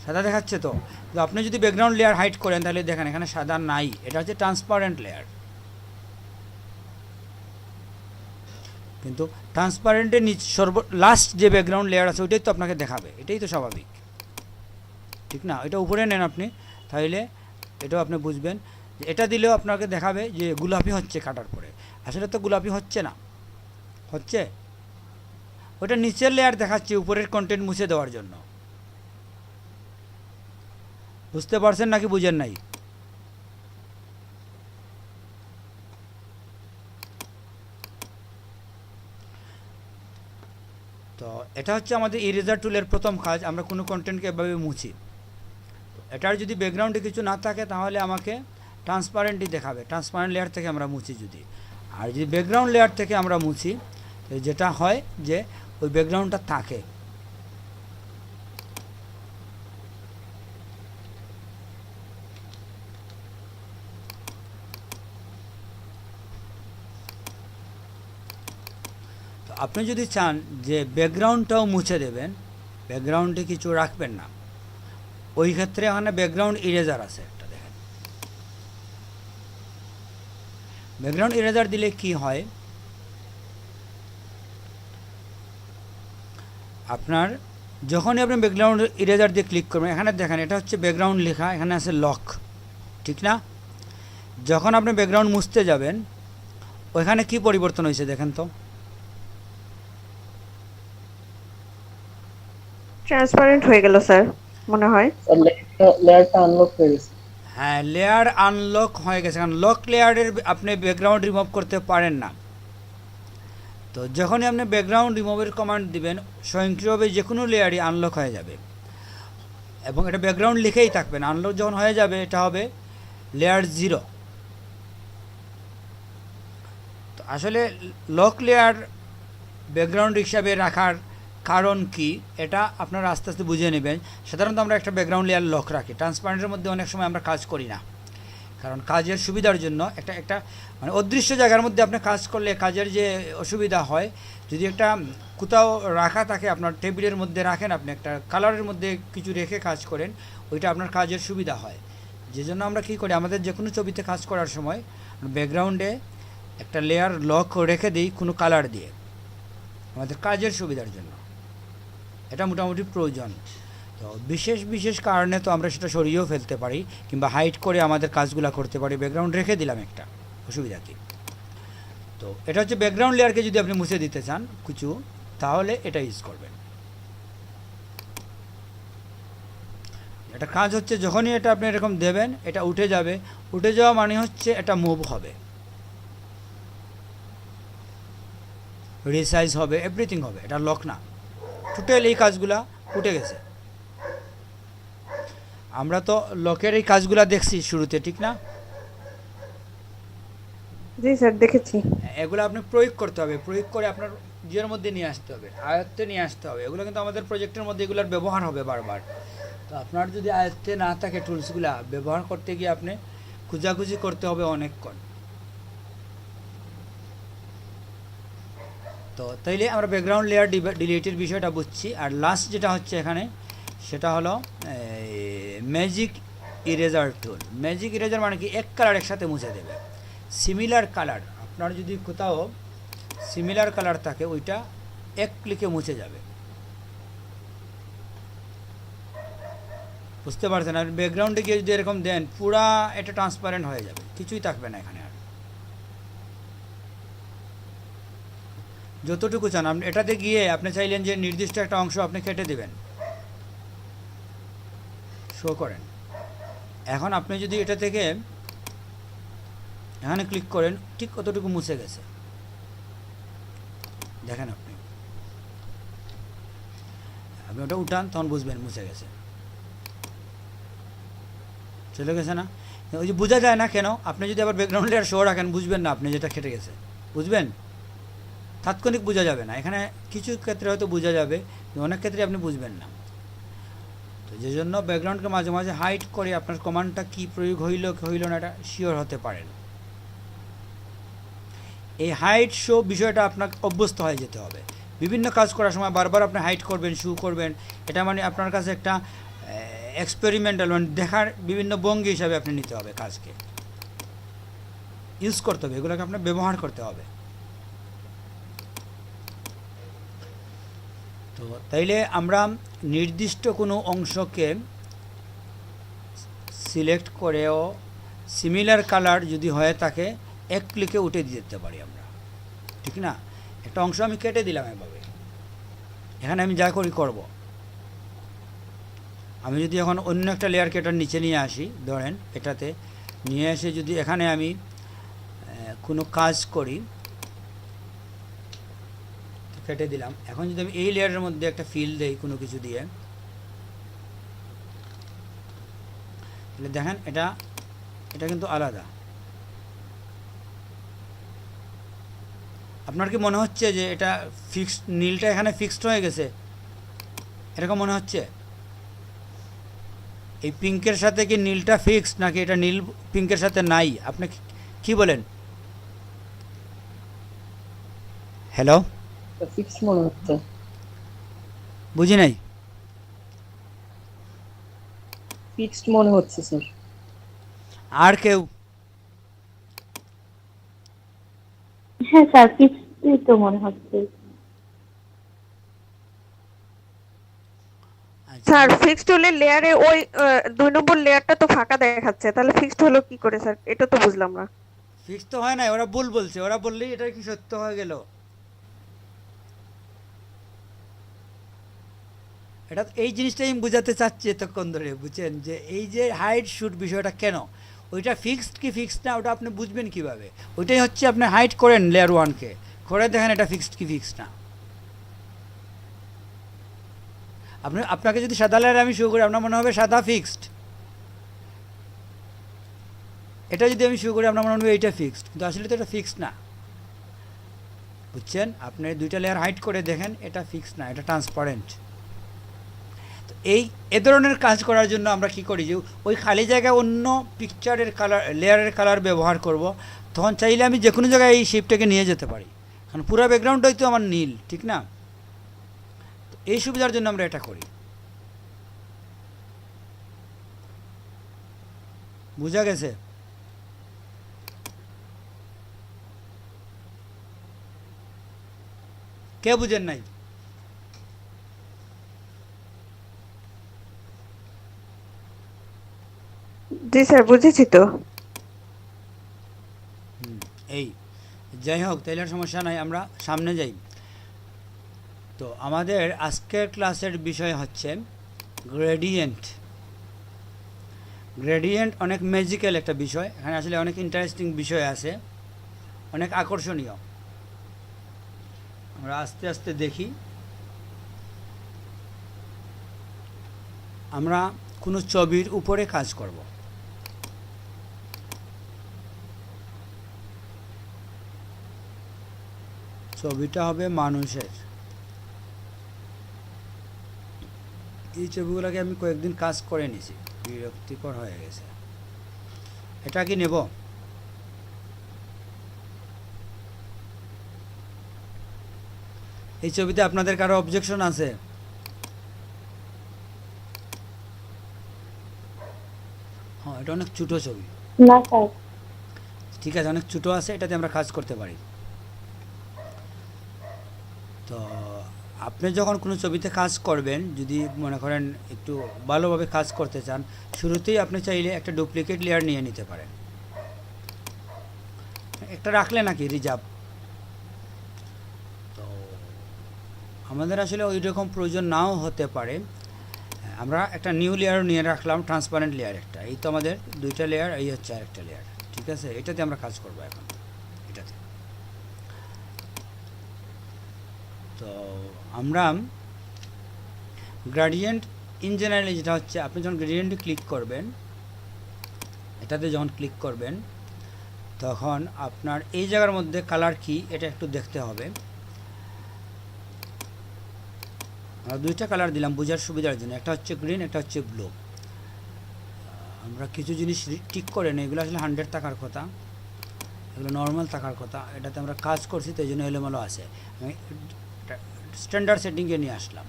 সাদা দেখাচ্ছে তো। তো আপনি যদি ব্যাকগ্রাউন্ড লেয়ার হাইড করেন, তাহলে দেখেন এখানে সাদা নাই, এটা হচ্ছে ট্রান্সপারেন্ট লেয়ার। কিন্তু ট্রান্সপারেন্টের লাস্ট যে ব্যাকগ্রাউন্ড লেয়ার আছে ওইটাই তো আপনাকে দেখাবে, এটাই তো স্বাভাবিক, ঠিক না? এটা উপরে নেন আপনি, তাহলে এটাও আপনি বুঝবেন যে এটা দিলেও আপনাকে দেখাবে যে গোলাপি হচ্ছে কাটার পরে। আসলে তো গোলাপি হচ্ছে না, হচ্ছে ওটা নিচের লেয়ার দেখাচ্ছে উপরের কন্টেন্ট মুছে দেওয়ার জন্য। বুঝতে পারছেন নাকি বুঝেন নাই? তো এটা হচ্ছে আমাদের ইরেজার টুলের প্রথম কাজ, আমরা কোনো কন্টেন্টকে এভাবে মুছি। এটার যদি ব্যাকগ্রাউন্ডে কিছু না থাকে, তাহলে আমাকে ট্রান্সপারেন্টই দেখাবে, ট্রান্সপারেন্ট লেয়ার থেকে আমরা মুছি যদি। আর যদি ব্যাকগ্রাউন্ড লেয়ার থেকে আমরা মুছি, যেটা হয় যে ওই ব্যাকগ্রাউন্ডটা থাকে। তো আপনি যদি চান যে ব্যাকগ্রাউন্ডটাও মুছে দেবেন, ব্যাকগ্রাউন্ডে কিছু রাখবেন না, ওই ক্ষেত্রে এখানে ব্যাকগ্রাউন্ড ইরেজার আছে একটা, দেখেন ব্যাকগ্রাউন্ড ইরেজার দিলে কি হয়, আপনার যখনই আপনি ব্যাকগ্রাউন্ড ইরেজার দিয়ে ক্লিক করবেন, এখানে দেখেন এটা হচ্ছে ব্যাকগ্রাউন্ড লেখা, এখানে আছে লক, ঠিক না? যখন আপনি ব্যাকগ্রাউন্ড মুছতে যাবেন ওইখানে কি পরিবর্তন হয়েছে দেখেন তো। ট্রান্সপারেন্ট হয়ে গেল স্যার মনে হয়। স্যার লেয়ারটা আনলক হয়ে গেছে। হ্যাঁ, লেয়ার আনলক হয়ে গেছে, কারণ লক লেয়ারের আপনি ব্যাকগ্রাউন্ড রিমুভ করতে পারেন না। তো যখনই আপনি ব্যাকগ্রাউন্ড রিমুভের কমান্ড দিবেন স্বয়ংক্রিয়ভাবে যে কোনো লেয়ারই আনলক হয়ে যাবে, এবং এটা ব্যাকগ্রাউন্ড লিখেই থাকবেন। আনলক যখন হয়ে যাবে এটা হবে লেয়ার 0। তো আসলে লক লেয়ার ব্যাকগ্রাউন্ড হিসাবে রাখার কারণ কি এটা আপনারা আস্তে আস্তে বুঝে নেবেন। সাধারণত আমরা একটা ব্যাকগ্রাউন্ড লেয়ার লক রাখি, ট্রান্সপারেন্টের মধ্যে অনেক সময় আমরা কাজ করি না, কারণ কাজের সুবিধার জন্য একটা মানে অদৃশ্য জায়গার মধ্যে আপনি কাজ করলে কাজের যে অসুবিধা হয়, যদি একটা কোথাও রাখা থাকে আপনার টেবিলের মধ্যে রাখেন, আপনি একটা কালারের মধ্যে কিছু রেখে কাজ করেন, ওইটা আপনার কাজের সুবিধা হয়। যে জন্য আমরা কী করি, আমাদের যে কোনো ছবিতে কাজ করার সময় ব্যাকগ্রাউন্ডে একটা লেয়ার লক রেখে দিই কোনো কালার দিয়ে, আমাদের কাজের সুবিধার জন্য। এটা মোটামুটি প্রয়োজন। তো বিশেষ বিশেষ কারণে তো আমরা সেটা সরিয়েও ফেলতে পারি কিংবা হাইড করে আমাদের কাজগুলো করতে পারি। ব্যাকগ্রাউন্ড রেখে দিলাম একটা, অসুবিধা কী? তো এটা হচ্ছে ব্যাকগ্রাউন্ড লেয়ারকে যদি আপনি মুছে দিতে চান কিছু, তাহলে এটা ইউজ করবেন। এটা কাজ হচ্ছে যখনই এটা আপনি এরকম দেবেন এটা উঠে যাবে, উঠে যাওয়া মানে হচ্ছে এটা মুভ হবে, রিসাইজ হবে, এভরিথিং হবে, এটা লক না। টোটাল এই কাজগুলা উঠে গেছে। আমরা তো লকের এই কাজগুলা দেখছি শুরুতে, ঠিক না? জি স্যার দেখেছি। এগুলো আপনি প্রয়োগ করতে হবে, প্রয়োগ করে আপনার নিজের মধ্যে নিয়ে আসতে হবে, আয়ত্তে নিয়ে আসতে হবে। এগুলো কিন্তু আমাদের প্রজেক্টের মধ্যে এগুলোর ব্যবহার হবে বারবার। তো আপনার যদি আয়ত্তে না থাকে টুলসগুলা, ব্যবহার করতে গিয়ে আপনি খুঁজাখুঁজি করতে হবে অনেকক্ষণ। তো তাইলে আমরা ব্যাকগ্রাউন্ড লেয়ার ডিলিটের বিষয়টা বুঝছি। আর লাস্ট যেটা হচ্ছে এখানে সেটা হলো ম্যাজিক ইরেজার টুল। ম্যাজিক ইরেজার মানে কি, এক কালার একসাথে মুছে দেবে। সিমিলার কালার, আপনার যদি কোথাও সিমিলার কালার থাকে ওইটা এক ক্লিকে মুছে যাবে। বুঝতে পারছেন? আর ব্যাকগ্রাউন্ডে গিয়ে যদি এরকম দেন পুরা এটা ট্রান্সপারেন্ট হয়ে যাবে, কিছুই থাকবে না এখানে আর। যতটুকু চান আপনি এটাতে গিয়ে আপনি চাইলেন যে নির্দিষ্ট একটা অংশ আপনি কেটে দেবেন, শো করেন। এখন আপনি যদি এটা থেকে এখানে ক্লিক করেন, ঠিক কতটুকু মুছে গেছে দেখেন। আপনি ওটা উঠান তখন বুঝবেন মুছে গেছে, চলে গেছে না? ওই যে বোঝা যায় না কেন, আপনি যদি আবার ব্যাকগ্রাউন্ড লেয়ার শো রাখেন বুঝবেন না আপনি যেটা কেটে গেছে, বুঝবেন? তাৎক্ষণিক বোঝা যাবে না। এখানে কিছু ক্ষেত্রে হয়তো বোঝা যাবে, অনেক ক্ষেত্রে আপনি বুঝবেন না। তো যে জন্য ব্যাকগ্রাউন্ডকে মাঝে মাঝে হাইড করে আপনার কমান্ডটা কি প্রয়োগ হইল কি হইল না এটা শিওর হতে পারেন। এই হাইড শো বিষয়টা আপনাকে অভ্যস্ত হয়ে যেতে হবে। বিভিন্ন কাজ করার সময় বারবার আপনি হাইড করবেন, শো করবেন, এটা মানে আপনার কাছে একটা এক্সপেরিমেন্টাল মানে দেখার বিভিন্ন ভঙ্গি হিসাবে আপনি নিতে হবে, কাজকে ইউজ করতে হবে, এগুলোকে আপনার ব্যবহার করতে হবে। তো তাইলে আমরা নির্দিষ্ট কোনো অংশকে সিলেক্ট করেও সিমিলার কালার যদি হয়ে থাকে এক ক্লিকে উঠে দিতে পারি আমরা, ঠিক না? একটা অংশ আমি কেটে দিলাম এভাবে, এখানে আমি যা করি করব। আমি যদি এখন অন্য একটা লেয়ার কেটার নিচে নিয়ে আসি, ধরেন এটাতে নিয়ে এসে যদি এখানে আমি কোনো কাজ করি, কেটে দিলাম। এখন যদি আমি এই লেয়ারের মধ্যে একটা ফিল দেই কোনো কিছু দিয়ে, তাহলে দেখেন এটা কিন্তু আলাদা। আপনার কি মনে হচ্ছে যে এটা ফিক্সড, নীলটা এখানে ফিক্সড হয়ে গেছে এরকম মনে হচ্ছে? এই পিঙ্কের সাথে কি নীলটা ফিক্সড নাকি এটা নীল পিঙ্কের সাথে নাই? আপনি কি বলেন? হ্যালো, ফিক্স মনে হচ্ছে। বুঝি নাই। ফিক্সড মনে হচ্ছে স্যার। আর কেউ? হ্যাঁ স্যার, ফিক্সডই তো মনে হচ্ছে। আচ্ছা, স্যার ফিক্সড হলে লেয়ারে ওই 2 নম্বর লেয়ারটা তো ফাঁকা দেখাচ্ছে, তাহলে ফিক্সড হলো কি করে স্যার? এটা তো বুঝলাম না। ফিক্স তো হয় না, ওরা ভুল বলছে, ওরা বললেই এটা কি সত্য হয়ে গেল? এটা এই জিনিসটাই আমি বোঝাতে চাচ্ছি এতক্ষণ ধরে, বুঝছেন, যে এই যে হাইট শুট বিষয়টা কেন, ওইটা ফিক্সড কি ফিক্সড না ওটা আপনি বুঝবেন কিভাবে? ওইটাই হচ্ছে আপনি হাইট করেন লেয়ার ওয়ানকে, করে দেখেন এটা ফিক্সড কি ফিক্সড না। আপনাকে যদি সাদা লেয়ার আমি শো করি আপনার মনে হবে সাদা ফিক্সড, এটা যদি আমি শো করি আপনার মনে হবে এইটা ফিক্সড, কিন্তু আসলে তো এটা ফিক্সড না, বুঝছেন? আপনি 2টা লেয়ার হাইট করে দেখেন, এটা ফিক্সড না, এটা ট্রান্সপারেন্ট। এ ধরনের কাজ করার জন্য আমরা কি করি, যে ওই খালি জায়গায় অন্য পিকচারের কালার, লেয়ারের কালার ব্যবহার করব, তখন চাইলে আমি যে কোনো জায়গায় এই শেপটাকে নিয়ে যেতে পারি, কারণ পুরো ব্যাকগ্রাউন্ডটাই তো আমার নীল, ঠিক না? তো এই সুবিধার জন্য আমরা এটা করি। বুঝা গেছে? কে বুঝেন নাই? জি স্যার, বুঝেছি তো। এই যাই হোক, তাইলে আর সমস্যা নাই, আমরা সামনে যাই। তো আমাদের আজকের ক্লাসের বিষয় হচ্ছে গ্রেডিয়েন্ট। গ্রেডিয়েন্ট অনেক ম্যাজিক্যাল একটা বিষয়, এখানে আসলে অনেক ইন্টারেস্টিং বিষয় আছে, অনেক আকর্ষণীয়। আমরা আস্তে আস্তে দেখি। আমরা কোনো ছবির উপরে কাজ করব। ছবিটা হবে মানুষের। এই ছবিগুলোকে আমি কয়েকদিন কাজ করে নিয়েছি, বিরক্তিকর হয়ে গেছে। এটা কি নেব? এই ছবিতে আপনাদের কারো অবজেকশন আছে? হ্যাঁ, এটা অনেক ছোটো ছবি। না স্যার। ঠিক আছে, অনেক ছোটো আছে, এটাতে আমরা কাজ করতে পারি। তো আপনি যখন কোনো ছবিতে কাজ করবেন, যদি মনে করেন একটু ভালোভাবে কাজ করতে চান, শুরুতেই আপনি চাইলে একটা ডুপ্লিকেট লেয়ার নিয়ে নিতে পারেন, একটা রাখলে নাকি রিজার্ভ। তো আমাদের আসলে ওই রকম প্রয়োজন নাও হতে পারে, আমরা একটা নিউ লেয়ার নিয়ে রাখলাম, ট্রান্সপারেন্ট লেয়ার একটা। এই তো আমাদের 2টা লেয়ার, এই হচ্ছে আরেকটা লেয়ার, ঠিক আছে? এটাতে আমরা কাজ করবো এখন, এটাতে। তো আমরা গ্রেডিয়েন্ট ইন জেনারেলি যেটা হচ্ছে, আপনি যখন গ্রেডিয়েন্টে ক্লিক করবেন, এটাতে যখন ক্লিক করবেন, তখন আপনার এই জায়গার মধ্যে কালার কি এটা একটু দেখতে হবে। আমরা 2টা কালার দিলাম বোঝার সুবিধার জন্য, একটা হচ্ছে গ্রিন, একটা হচ্ছে ব্লু। আমরা কিছু জিনিস ঠিক করে নিই, এগুলো আসলে 100 থাকার কথা, এগুলো নর্মাল থাকার কথা। এটাতে আমরা কাজ করছি তো এই জন্য এলোমেলো আছে। আমি স্ট্যান্ডার্ড সেটিংয়ে নিয়ে আসলাম,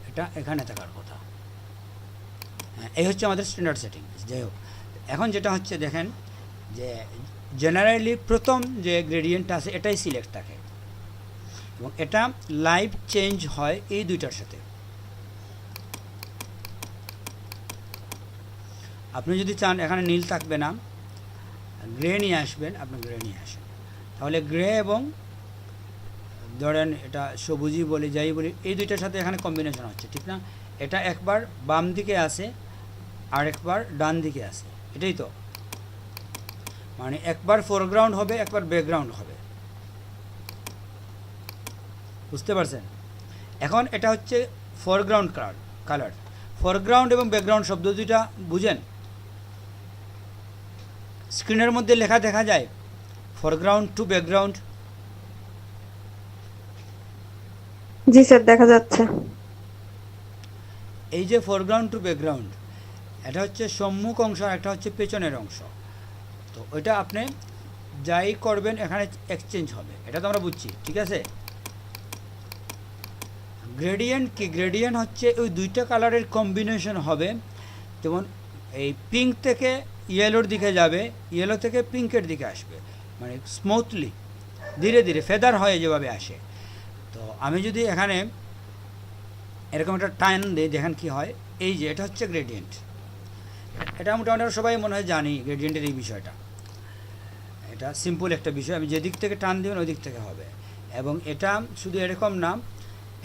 এটা এখানে থাকার কথা। হ্যাঁ, এই হচ্ছে আমাদের স্ট্যান্ডার্ড সেটিং। যাই হোক, এখন যেটা হচ্ছে দেখেন, যে জেনারেলি প্রথম যে গ্রেডিয়েন্টটা আছে এটাই সিলেক্ট থাকে, এবং এটা লাইভ চেঞ্জ হয় এই 2টার সাথে। আপনি যদি চান এখানে নীল থাকবে না, গ্রে নিয়ে আসবেন, আপনি গ্রে নিয়ে আসেন, তাহলে গ্রে এবং ধরেন এটা সবুজই বলি, যাই বলি, এই 2টার সাথে এখানে কম্বিনেশন হচ্ছে, ঠিক না? এটা একবার বাম দিকে আসে আর একবার ডান দিকে আসে, এটাই তো, মানে একবার ফোরগ্রাউন্ড হবে, একবার ব্যাকগ্রাউন্ড হবে, বুঝতে পারছেন? এখন এটা হচ্ছে ফোরগ্রাউন্ড কালার। ফোরগ্রাউন্ড এবং ব্যাকগ্রাউন্ড শব্দ দুইটা বুঝেন? স্ক্রিনের মধ্যে লেখা দেখা যায় ফোরগ্রাউন্ড টু ব্যাকগ্রাউন্ড। জি স্যার, দেখা যাচ্ছে। এই যে ফোরগ্রাউন্ড টু ব্যাকগ্রাউন্ড, এটা হচ্ছে সম্মুখ অংশ আর একটা হচ্ছে পেছনের অংশ। তো ওইটা আপনি যাই করবেন এখানে এক্সচেঞ্জ হবে, এটা তো আমরা বুঝছি, ঠিক আছে? গ্রেডিয়েন্ট কি? গ্রেডিয়েন্ট হচ্ছে ওই দুইটা কালারের কম্বিনেশন হবে, যেমন এই পিঙ্ক থেকে ইয়েলোর দিকে যাবে, ইয়েলো থেকে পিঙ্কের দিকে আসবে, মানে স্মুথলি ধীরে ধীরে ফেদার হয়ে যেভাবে আসে। তো আমি যদি এখানে এরকম একটা টাইম দিই, দেখেন কি হয়। এই যে এটা হচ্ছে গ্রেডিয়েন্ট, এটা মোটামুটি আমরা সবাই মনে হয় জানি গ্রেডিয়েন্টের এই বিষয়টা। এটা সিম্পল একটা বিষয়, আমি যেদিক থেকে টান দেবেন ওই দিক থেকে হবে। এবং এটা শুধু এরকম না,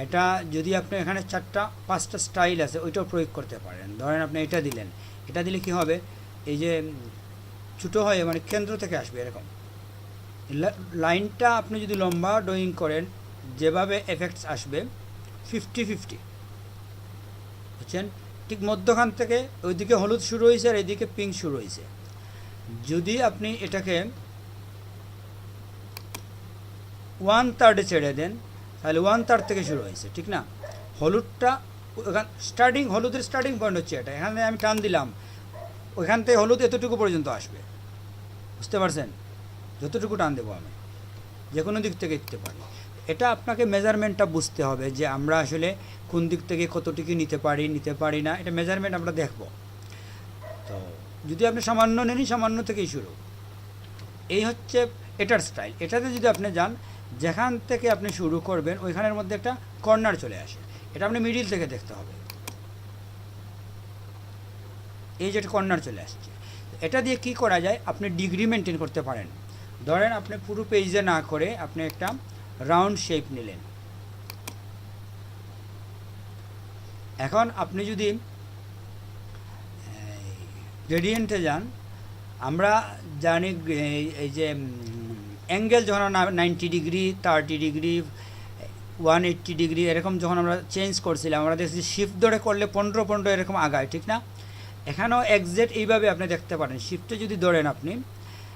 এটা যদি আপনি এখানে 4-5টা স্টাইল আছে ওইটাও প্রয়োগ করতে পারেন। ধরেন আপনি এটা দিলেন, এটা দিলে কি হবে, এই যে ছোটো হয়ে মানে কেন্দ্র থেকে আসবে এরকম লাইনটা। আপনি যদি লম্বা ড্রয়িং করেন, যেভাবে এফেক্টস আসবে 50-50, বুঝছেন? ঠিক মধ্যখান থেকে ওইদিকে হলুদ শুরু হয়েছে আর এইদিকে পিঙ্ক শুরু হয়েছে। যদি আপনি এটাকে 1/3 ছেড়ে দেন, তাহলে 1/3 থেকে শুরু হয়েছে, ঠিক না? হলুদটা স্টার্টিং, হলুদের স্টার্টিং পয়েন্ট হচ্ছে এটা। এখানে আমি টান দিলাম, ওইখান থেকে হলুদ এতটুকু পর্যন্ত আসবে, বুঝতে পারছেন? যতটুকু টান দেবো আমি, যে কোনো দিক থেকে দিতে পারি। এটা আপনাকে মেজারমেন্টটা বুঝতে হবে যে আমরা আসলে কোন দিক থেকে কতটুকু নিতে পারি না, এটা মেজারমেন্ট আমরা দেখব। তো যদি আপনি সামান্য নেন, সামান্য থেকেই শুরু। এই হচ্ছে এটার স্টাইল। এটাতে যদি আপনি যান, যেখান থেকে আপনি শুরু করবেন ওইখানের মধ্যে একটা কর্নার চলে আসে, এটা আপনি মিডিল থেকে দেখতে হবে। এই যে কর্নার চলে আসছে, এটা দিয়ে কি করা যায়, আপনি ডিগ্রি মেনটেন করতে পারেন। ধরেন আপনি পুরো পেজে না করে আপনি একটা রাউন্ড শেপ নিলেন। এখন আপনি যদি গ্রেডিয়েন্টে যান, আমরা জানি এই যে অ্যাঙ্গেল যখন 90 ডিগ্রি, 30 ডিগ্রি, 180 ডিগ্রি এরকম যখন আমরা চেঞ্জ করছিলাম, আমরা দেখছি শিফট ধরে করলে 15 এরকম আগায়, ঠিক না? এখানেও এক্সাক্ট এইভাবে আপনি দেখতে পারেন। শিফটে যদি ধরেন আপনি,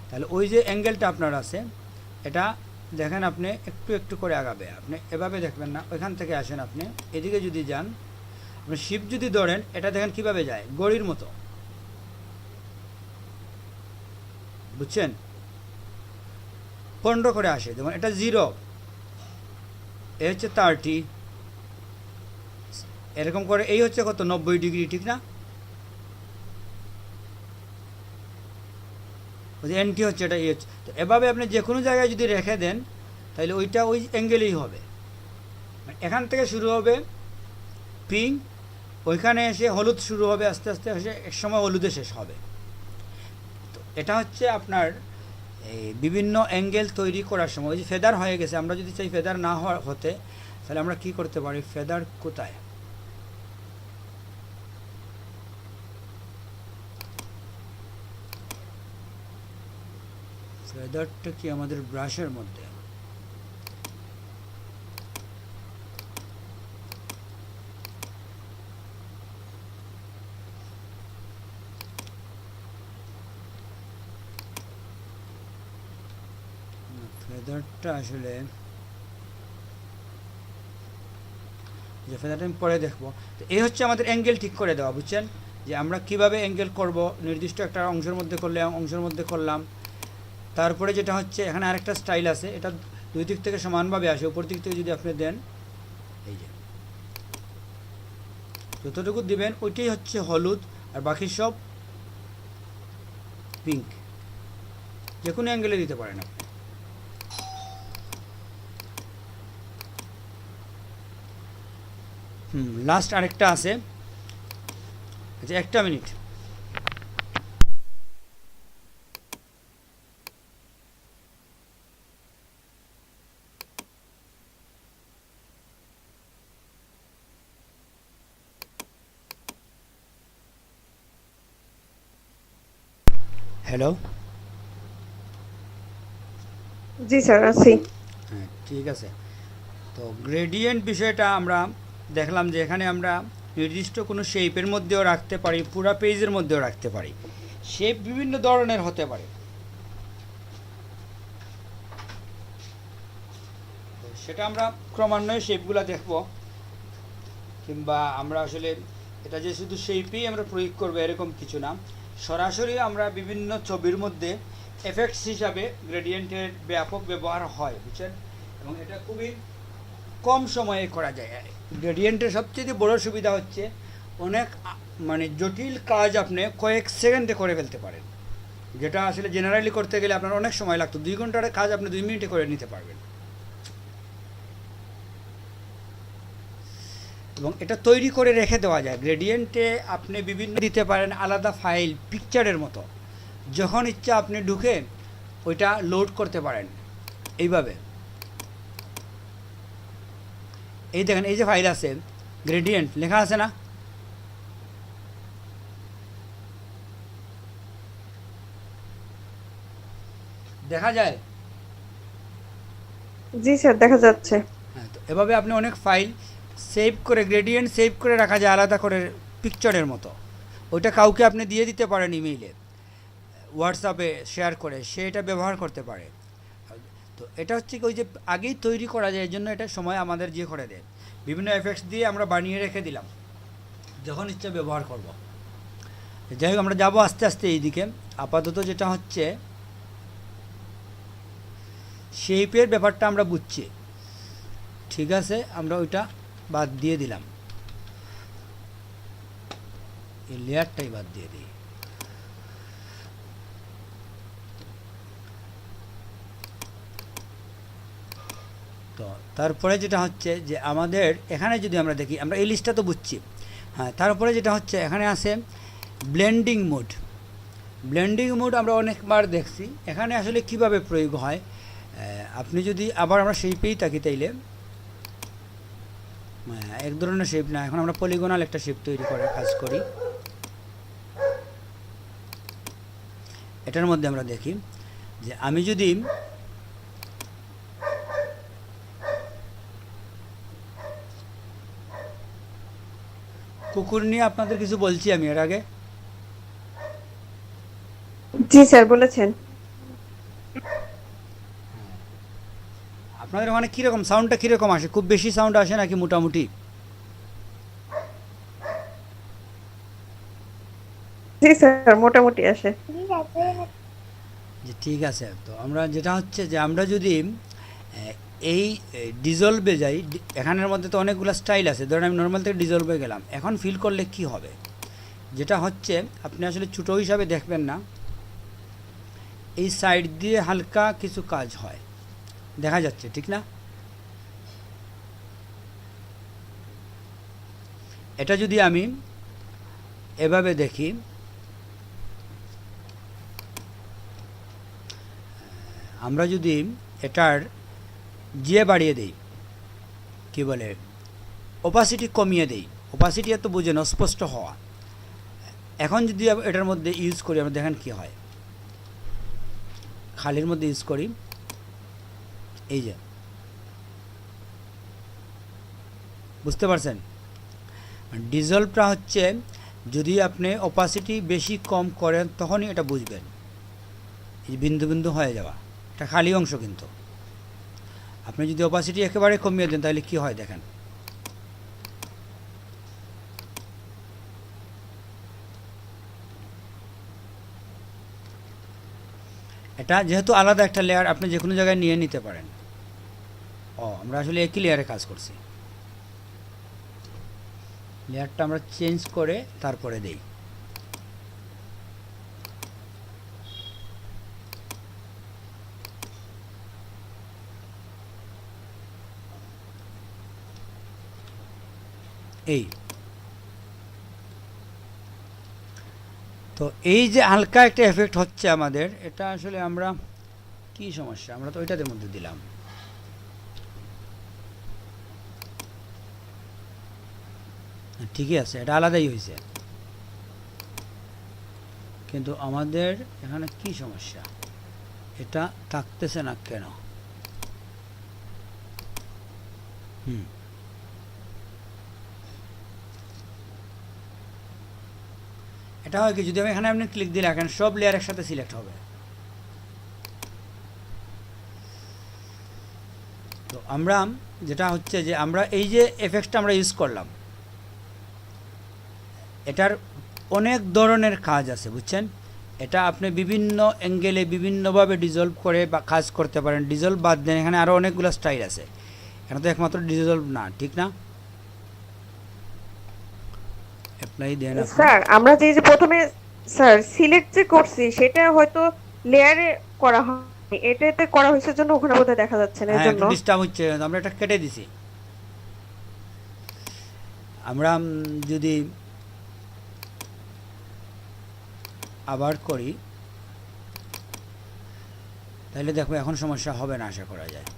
তাহলে ওই যে অ্যাঙ্গেলটা আপনার আছে, এটা দেখেন আপনি একটু একটু করে আগাবে। আপনি এভাবে দেখবেন না, ওইখান থেকে আসেন, আপনি এদিকে যদি যান, আপনি শিফট যদি ধরেন, এটা দেখেন কিভাবে যায়, গড়ির মতো, বুঝছেন? 15 করে আসে। যেমন এটা 0, এ হচ্ছে 30, এরকম করে এই হচ্ছে কত, 90 ডিগ্রি, ঠিক না? এনটি হচ্ছে এটা, এই হচ্ছে। তো এভাবে আপনি যে কোনো জায়গায় যদি রেখে দেন, তাহলে ওইটা ওই অ্যাঙ্গেলেই হবে। এখান থেকে শুরু হবে পিঙ্ক, ওইখানে এসে হলুদ শুরু হবে, আস্তে আস্তে এসে এক সময় হলুদে শেষ হবে। তো এটা হচ্ছে আপনার এই বিভিন্ন অ্যাঙ্গেল তৈরি করার সময়। ওই যে ফেদার হয়ে গেছে, আমরা যদি চাই ফেদার না হতে, তাহলে আমরা কি করতে পারি, ফেদার কোথায়, ফেদারটা কি আমাদের ব্রাশের মধ্যে, ফেদারটা আসলে, যে ফেদারটা আমি পরে দেখবো। তো এই হচ্ছে আমাদের অ্যাঙ্গেল ঠিক করে দেওয়া, বুঝছেন? যে আমরা কিভাবে অ্যাঙ্গেল করব, নির্দিষ্ট একটা অংশের মধ্যে করলে অংশের মধ্যে করলাম। তারপরে যেটা হচ্ছে, এখানে আরেকটা স্টাইল আছে, এটা দুই দিক থেকে সমানভাবে আসে। উপর দিক থেকে যদি আপনি দেন, এই যে যতটুকু দিবেন ওইটাই হচ্ছে হলুদ, আর বাকি সব পিঙ্ক। যে কোনো অ্যাঙ্গেলে দিতে পারেন আপনি। লাস্ট আরেকটা আছে, আচ্ছা 1 মিনিট। হ্যালো, জি স্যার, আছি। হ্যাঁ ঠিক আছে। তো গ্রেডিয়েন্ট বিষয়টা আমরা দেখলাম যে এখানে আমরা নির্দিষ্ট কোনো শেপের মধ্যেও রাখতে পারি, পুরো পেজের মধ্যেও রাখতে পারি। শেপ বিভিন্ন ধরনের হতে পারে, সেটা আমরা ক্রমান্বয়ে শেপগুলো দেখব। কিংবা আমরা আসলে এটা যে শুধু শেপেই আমরা প্রয়োগ করবো এরকম কিছু না, সরাসরি আমরা বিভিন্ন ছবির মধ্যে এফেক্টস হিসাবে গ্রেডিয়েন্টের ব্যাপক ব্যবহার হয়, বুঝছেন? এবং এটা খুবই কম সময়ে করা যায়। গ্রেডিয়েন্টের সবচেয়ে বড় সুবিধা হচ্ছে অনেক মানে জটিল কাজ আপনি কয়েক সেকেন্ডে করে ফেলতে পারেন, যেটা আসলে জেনারেলি করতে গেলে আপনার অনেক সময় লাগতো। 2 ঘন্টার কাজ আপনি 2 মিনিটে করে নিতে পারবেন। এবং এটা তৈরি করে রেখে দেওয়া যায়। গ্রেডিয়েন্টে আপনি বিভিন্ন দিতে পারেন আলাদা ফাইল পিকচারের মতো, যখন ইচ্ছা আপনি ঢুকে ওইটা লোড করতে পারেন। এইভাবে এই দেখেন, এই যে ফাইল আছে গ্রেডিয়েন্ট লেখা আছে না, দেখা যায়? জি স্যার, দেখা যাচ্ছে। হ্যাঁ, তো এভাবে আপনি অনেক ফাইল সেভ করে, গ্রেডিয়েন্ট সেভ করে রাখা যায় আলাদা করে পিকচারের মতো। ওইটা কাউকে আপনি দিয়ে দিতে পারেন ইমেইলে, হোয়াটসঅ্যাপে শেয়ার করে, সে এটা ব্যবহার করতে পারে। তো এটা হচ্ছে কি ওই যে আগেই তৈরি করা যায়, এই জন্য এটা সময় আমাদের যে করে দেয়। বিভিন্ন এফেক্টস দিয়ে আমরা বানিয়ে রেখে দিলাম, যখন ইচ্ছা ব্যবহার করব। যাই হোক, আমরা যাবো আস্তে আস্তে এইদিকে। আপাতত যেটা হচ্ছে শেপের ব্যাপারটা আমরা বুঝছি, ঠিক আছে, আমরা ওইটা বাদ দিয়ে দিলাম, এই লেয়ারটাই বাদ দিয়ে দিই। তো তারপরে যেটা হচ্ছে যে আমাদের এখানে যদি আমরা দেখি, আমরা এই লিস্টটা তো বুঝছি। হ্যাঁ, তারপরে যেটা হচ্ছে এখানে আছে ব্লেন্ডিং মোড। ব্লেন্ডিং মোড আমরা অনেকবার দেখছি। এখানে আসলে কিভাবে প্রয়োগ হয়, আপনি যদি আবার আমরা শেপেই থাকি তাইলে এক ধরনের শেপ না, এখন আমরা পলিগোনাল একটা শেপ তৈরি করার কাজ করি। এটার মধ্যে আমরা দেখি যে আমি যদি কুকুর নিয়ে আপনাদের কিছু বলছি আমি এর আগে, জি স্যার, বলেছেন। আপনাদের ওখানে কীরকম সাউন্ডটা কীরকম আসে? খুব বেশি সাউন্ড আসে নাকি মোটামুটি? জি স্যার, মোটামুটি আসে। যে ঠিক আছে। তো আমরা যেটা হচ্ছে যে আমরা যদি এই ডিজলভে যাই, এখানের মধ্যে তো অনেকগুলো স্টাইল আছে। ধরেন আমি নর্মাল থেকে ডিজলভে গেলাম, এখন ফিল করলে কি হবে, যেটা হচ্ছে আপনি আসলে ছোটো হিসাবে দেখবেন না, এই সাইড দিয়ে হালকা কিছু কাজ হয়, দেখা যাচ্ছে ঠিক না? এটা যদি আমি এভাবে দেখি, আমরা যদি এটার জিয়ে বাড়িয়ে দেই, কি বলে ওপাসিটি কমিয়ে দেই, ওপাসিটি এত বুঝেন অস্পষ্ট হওয়া। এখন যদি এটার মধ্যে ইউজ করি, আমরা দেখেন কি হয়, খালির মধ্যে ইউজ করি, এই যে বুঝতে পারছেন? ডিজলভটা হচ্ছে যদি আপনি অপাসিটি বেশি কম করেন তখনই এটা বুঝবেন, এই বিন্দু বিন্দু হয়ে যাওয়া, এটা খালি অংশ। কিন্তু আপনি যদি অপাসিটি একেবারে কমিয়ে দেন তাহলে কি হয় দেখেন, এটা যেহেতু আলাদা একটা লেয়ার, আপনি যে কোনো জায়গায় নিয়ে নিতে পারেন। আমরা আসলে একই লেয়ারে কাজ করছি, লেয়ারটা আমরা চেঞ্জ করে তারপরে দেই। এই তো এই যে হালকা একটা এফেক্ট হচ্ছে আমাদের, এটা আসলে আমরা কি সমস্যা, আমরা তো ওইটাদের মধ্যে দিলাম। ঠিকই আছে, এটা আলাদাই হয়েছে, কিন্তু আমাদের এখানে কি সমস্যা, এটা থাকতেছে না কেন? এটা হয় কি, যদি আমি এখানে আপনি ক্লিক দিলে এখানে সব লেয়ার একসাথে সিলেক্ট হবে। তো আমরা যেটা হচ্ছে যে আমরা এই যে এফেক্টটা আমরা ইউজ করলাম, এটার অনেক ধরনের কাজ আছে, বুঝছেন? এটা আপনি বিভিন্ন অ্যাঙ্গেলে বিভিন্নভাবে ডিজলভ করে বা কাজ করতে পারেন। ডিজলভ বাদ দেন, এখানে আরও অনেকগুলো স্টাইল আছে। এখানে তো একমাত্র ডিজলভ না, ঠিক না? অ্যাপ্লাই দেন আপনি। স্যার আমরা যে প্রথমে স্যার সিলেক্ট যে করছি সেটা হয়তো লেয়ারে করা হয়নি, এটাতে করা হয়েছে জন্য ওখানে বোধহয় দেখা যাচ্ছে না, এর হ্যাঁ, জন্য একটু ডিস্টার্ব হচ্ছে, আমরা এটা কেটে দিছি। আমরা যদি আবার করি তাহলে দেখো এখন সমস্যা হবে না আশা করা যায়।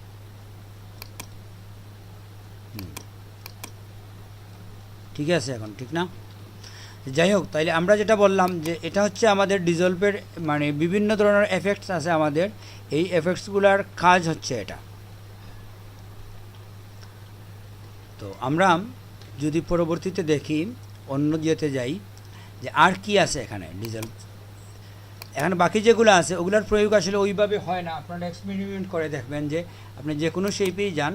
ঠিক আছে, এখন ঠিক না? যাই হোক, তাইলে আমরা যেটা বললাম যে এটা হচ্ছে আমাদের ডিজলভের মানে বিভিন্ন ধরনের এফেক্টস আছে আমাদের, এই এফেক্টসগুলোর কাজ হচ্ছে এটা। তো আমরা যদি পরবর্তীতে দেখি অন্য যেতে যাই যে আর কি আছে এখানে ডিজলভ, এখানে বাকি যেগুলো আছে ওগুলোর প্রয়োগ আসলে ওইভাবে হয় না। আপনারা এক্সপেরিমেন্ট করে দেখবেন যে আপনি যে কোনো শেপেই যান,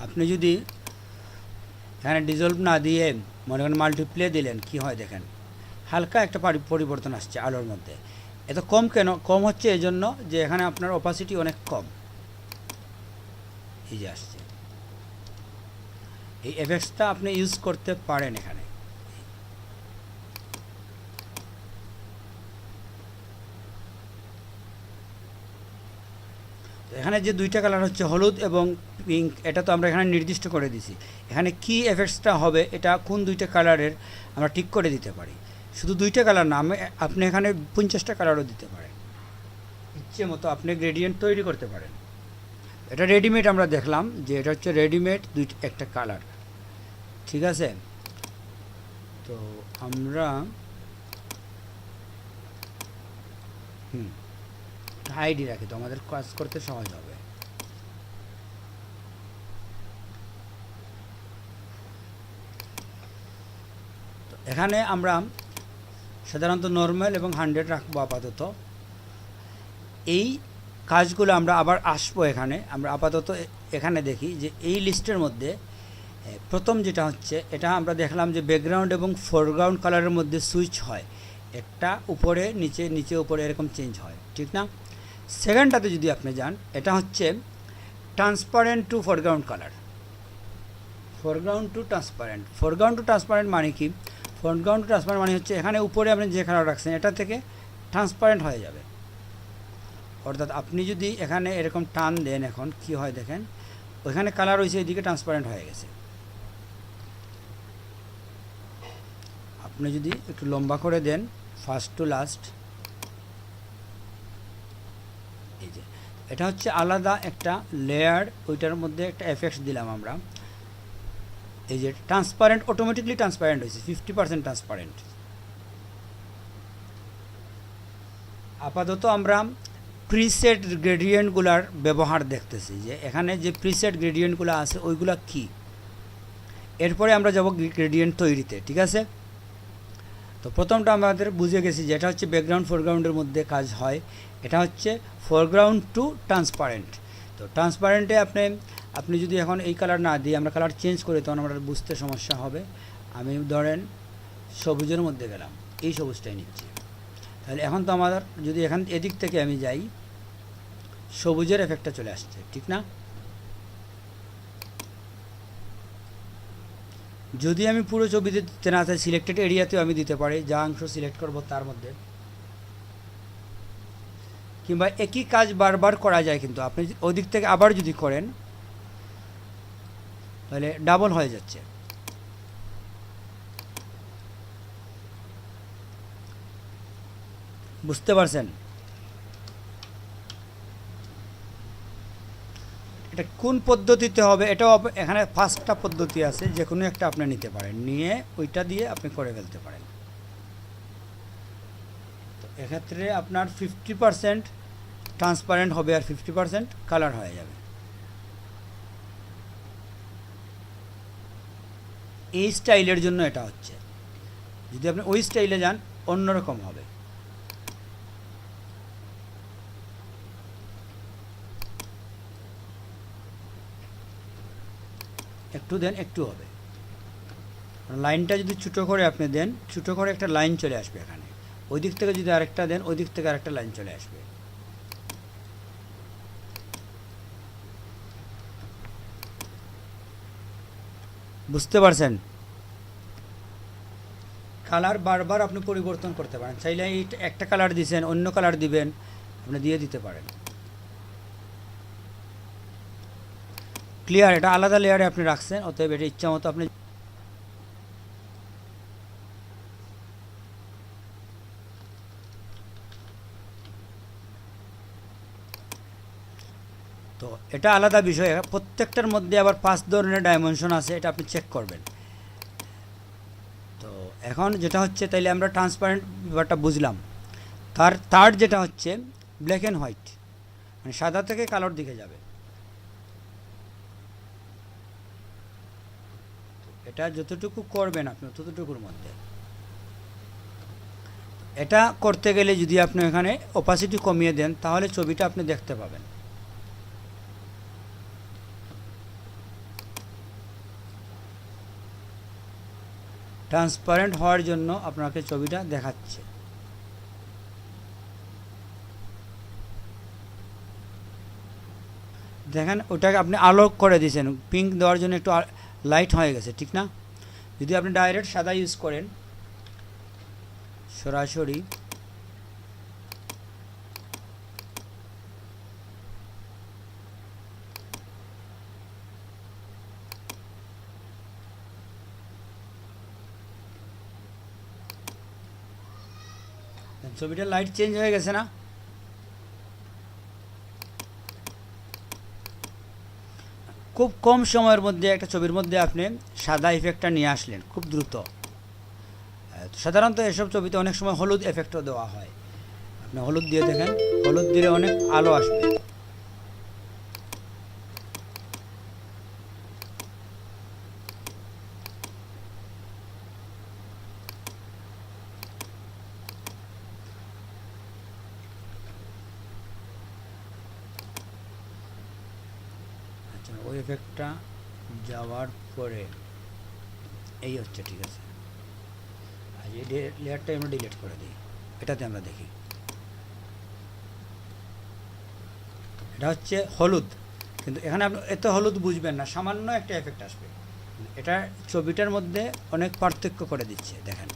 আপনি যদি এখানে ডিজলভ না দিয়ে মনে করেন মাল্টিপ্লে দিলেন, কি হয় দেখেন, হালকা একটা পরিবর্তন আসছে আলোর মধ্যে। এত কম কেন? কম হচ্ছে এই জন্য যে এখানে আপনার অপাসিটি অনেক কম, এই যে আসছে। এই এফেক্টসটা আপনি ইউজ করতে পারেন এখানে। এখানে যে দুইটা কালার হচ্ছে হলুদ এবং পিঙ্ক, এটা তো আমরা এখানে নির্দিষ্ট করে দিছি। এখানে কি এফেক্টসটা হবে এটা কোন দুইটা কালারের আমরা ঠিক করে দিতে পারি। শুধু দুইটা কালার না, আপনি এখানে 50টা কালারও দিতে পারেন, ইচ্ছে মতো আপনি গ্রেডিয়েন্ট তৈরি করতে পারেন। এটা রেডিমেড আমরা দেখলাম যে এটা হচ্ছে রেডিমেড একটা কালার, ঠিক আছে? তো আমরা আইডি রাখি তো আমাদের কাজ করতে সহজ হবে। তো এখানে আমরা সাধারণত নর্মাল এবং 100 রাখবো আপাতত। এই কাজগুলো আমরা আবার আসবো এখানে। আমরা আপাতত এখানে দেখি যে এই লিস্টের মধ্যে প্রথম যেটা হচ্ছে, এটা আমরা দেখলাম যে ব্যাকগ্রাউন্ড এবং ফোরগ্রাউন্ড কালারের মধ্যে সুইচ হয়, একটা উপরে নিচে, নিচে উপরে এরকম চেঞ্জ হয়, ঠিক না? সেকেন্ডটাতে যদি আপনি যান, এটা হচ্ছে transparent to foreground colour, foreground to transparent. Foreground to transparent মানে কি? ফোরগ্রাউন্ড টু ট্রান্সপারেন্ট মানে হচ্ছে এখানে উপরে আপনি যে কালার রাখছেন এটা থেকে ট্রান্সপারেন্ট হয়ে যাবে। অর্থাৎ আপনি যদি এখানে এরকম টান দেন, এখন কি হয় দেখেন, ওইখানে কালার হয়েছে, এদিকে ট্রান্সপারেন্ট হয়ে গেছে। আপনি যদি একটু লম্বা করে দেন ফার্স্ট টু লাস্ট, এই যে এটা হচ্ছে আলাদা একটা লেয়ার, ওইটার মধ্যে একটা এফেক্টস দিলাম আমরা। এই যে ট্রান্সপারেন্ট, অটোমেটিকলি ট্রান্সপারেন্ট হয়েছে, 50% ট্রান্সপারেন্ট। আপাতত আমরা প্রিসেট গ্রেডিয়েন্টগুলার ব্যবহার দেখতেছি, যে এখানে যে প্রিসেট গ্রেডিয়েন্টগুলো আছে ওইগুলা কি। এরপরে আমরা যাব গ্রেডিয়েন্ট তৈরিতে, ঠিক আছে? তো প্রথমটা আমাদের বুঝে গেছি যে এটা হচ্ছে ব্যাকগ্রাউন্ড ফোরগ্রাউন্ডের মধ্যে কাজ হয়। এটা হচ্ছে ফোরগ্রাউন্ড টু ট্রান্সপারেন্ট। তো ট্রান্সপারেন্টে আপনি যদি এখন এই কালার না দিয়ে আমরা কালার চেঞ্জ করি, তখন আমরা বুঝতে সমস্যা হবে। আমি ধরেন সবুজের মধ্যে গেলাম, এই সবুজটাই নিচ্ছি। তাহলে এখন তো আমাদের যদি এদিক থেকে আমি যাই, সবুজের এফেক্টটা চলে আসছে, ঠিক না? যদি আমি পুরো ছবিতে দিতে না চাই, সিলেক্টেড এরিয়াতেও আমি দিতে পারি, যা অংশ সিলেক্ট করব তার মধ্যে। কিংবা একই কাজ বারবার করা যায়, কিন্তু আপনি ওই দিক থেকে আবার যদি করেন তাহলে ডাবল হয়ে যাচ্ছে। বুঝতে পারছেন? এটা কোন পদ্ধতিতে হবে এটাও এখানে 5টা পদ্ধতি আছে, যে কোনো একটা আপনি নিতে পারেন, নিয়ে ওইটা দিয়ে আপনি করে ফেলতে পারেন। তো এক্ষেত্রে আপনার 50% ট্রান্সপারেন্ট হবে আর 50% কালার হয়ে যাবে। এই স্টাইলের জন্য এটা হচ্ছে। যদি আপনি ওই স্টাইলে যান অন্যরকম হবে। একটু দেন, একটু হবে। লাইনটা যদি ছোটো করে আপনি দেন, ছোটো করে একটা লাইন চলে আসবে এখানে, ওই দিক থেকে যদি আরেকটা দেন ওই দিক থেকে আরেকটা লাইন চলে আসবে। বুঝতে পারছেন? কালার বারবার আপনি পরিবর্তন করতে পারেন, চাইলে একটা কালার দিয়েছেন অন্য কালার দিবেন, আপনি দিয়ে দিতে পারেন। ক্লিয়ার? এটা আলাদা লেয়ারে আপনি রাখছেন, অতএব এটা ইচ্ছা মতো আপনি তো এটা আলাদা বিষয়। প্রত্যেকটার মধ্যে আবার 5 ধরনের ডাইমেনশন আছে, এটা আপনি চেক করবেন। তো এখন যেটা হচ্ছে, তাইলে আমরা ট্রান্সপারেন্ট ব্যাপারটা বুঝলাম। থার্ড যেটা হচ্ছে ব্ল্যাক অ্যান্ড হোয়াইট, মানে সাদা থেকে কালোর দিকে যাবে। এটা যতটুকু করবেন আপনি ততটুকুর মধ্যে। এটা করতে গেলে যদি আপনি এখানে অপাসিটি কমিয়ে দেন তাহলে ছবিটা আপনি দেখতে পাবেন। ট্রান্সপারেন্ট হওয়ার জন্য আপনাকে ছবিটা দেখাচ্ছে। দেখেন ওটাকে আপনি আলো করে দিয়েছেন, পিঙ্ক দেওয়ার জন্য একটু লাইট হয়ে গেছে, ঠিক না? যদি আপনি ডাইরেক্ট সাদা ইউজ করেন সরাসরি, ছবিটা লাইট চেঞ্জ হয়ে গেছে না? খুব কম সময়ের মধ্যে একটা ছবির মধ্যে আপনি সাদা ইফেক্টটা নিয়ে আসলেন খুব দ্রুত। সাধারণত এসব ছবিতে অনেক সময় হলুদ এফেক্টও দেওয়া হয়, আপনি হলুদ দিয়ে দেখেন, হলুদ দিলে অনেক আলো আসবে। আচ্ছা, ওই এফেক্টটা যাওয়ার পরে এই হচ্ছে, ঠিক আছে। আর এই লেয়ারটা আমরা ডিলিট করে দিই, এটাতে আমরা দেখি। এটা হচ্ছে হলুদ, কিন্তু এখানে আপনি এত হলুদ বুঝবেন না, সামান্য একটা এফেক্ট আসবে। এটা ছবিটার মধ্যে অনেক পার্থক্য করে দিচ্ছে, দেখেন,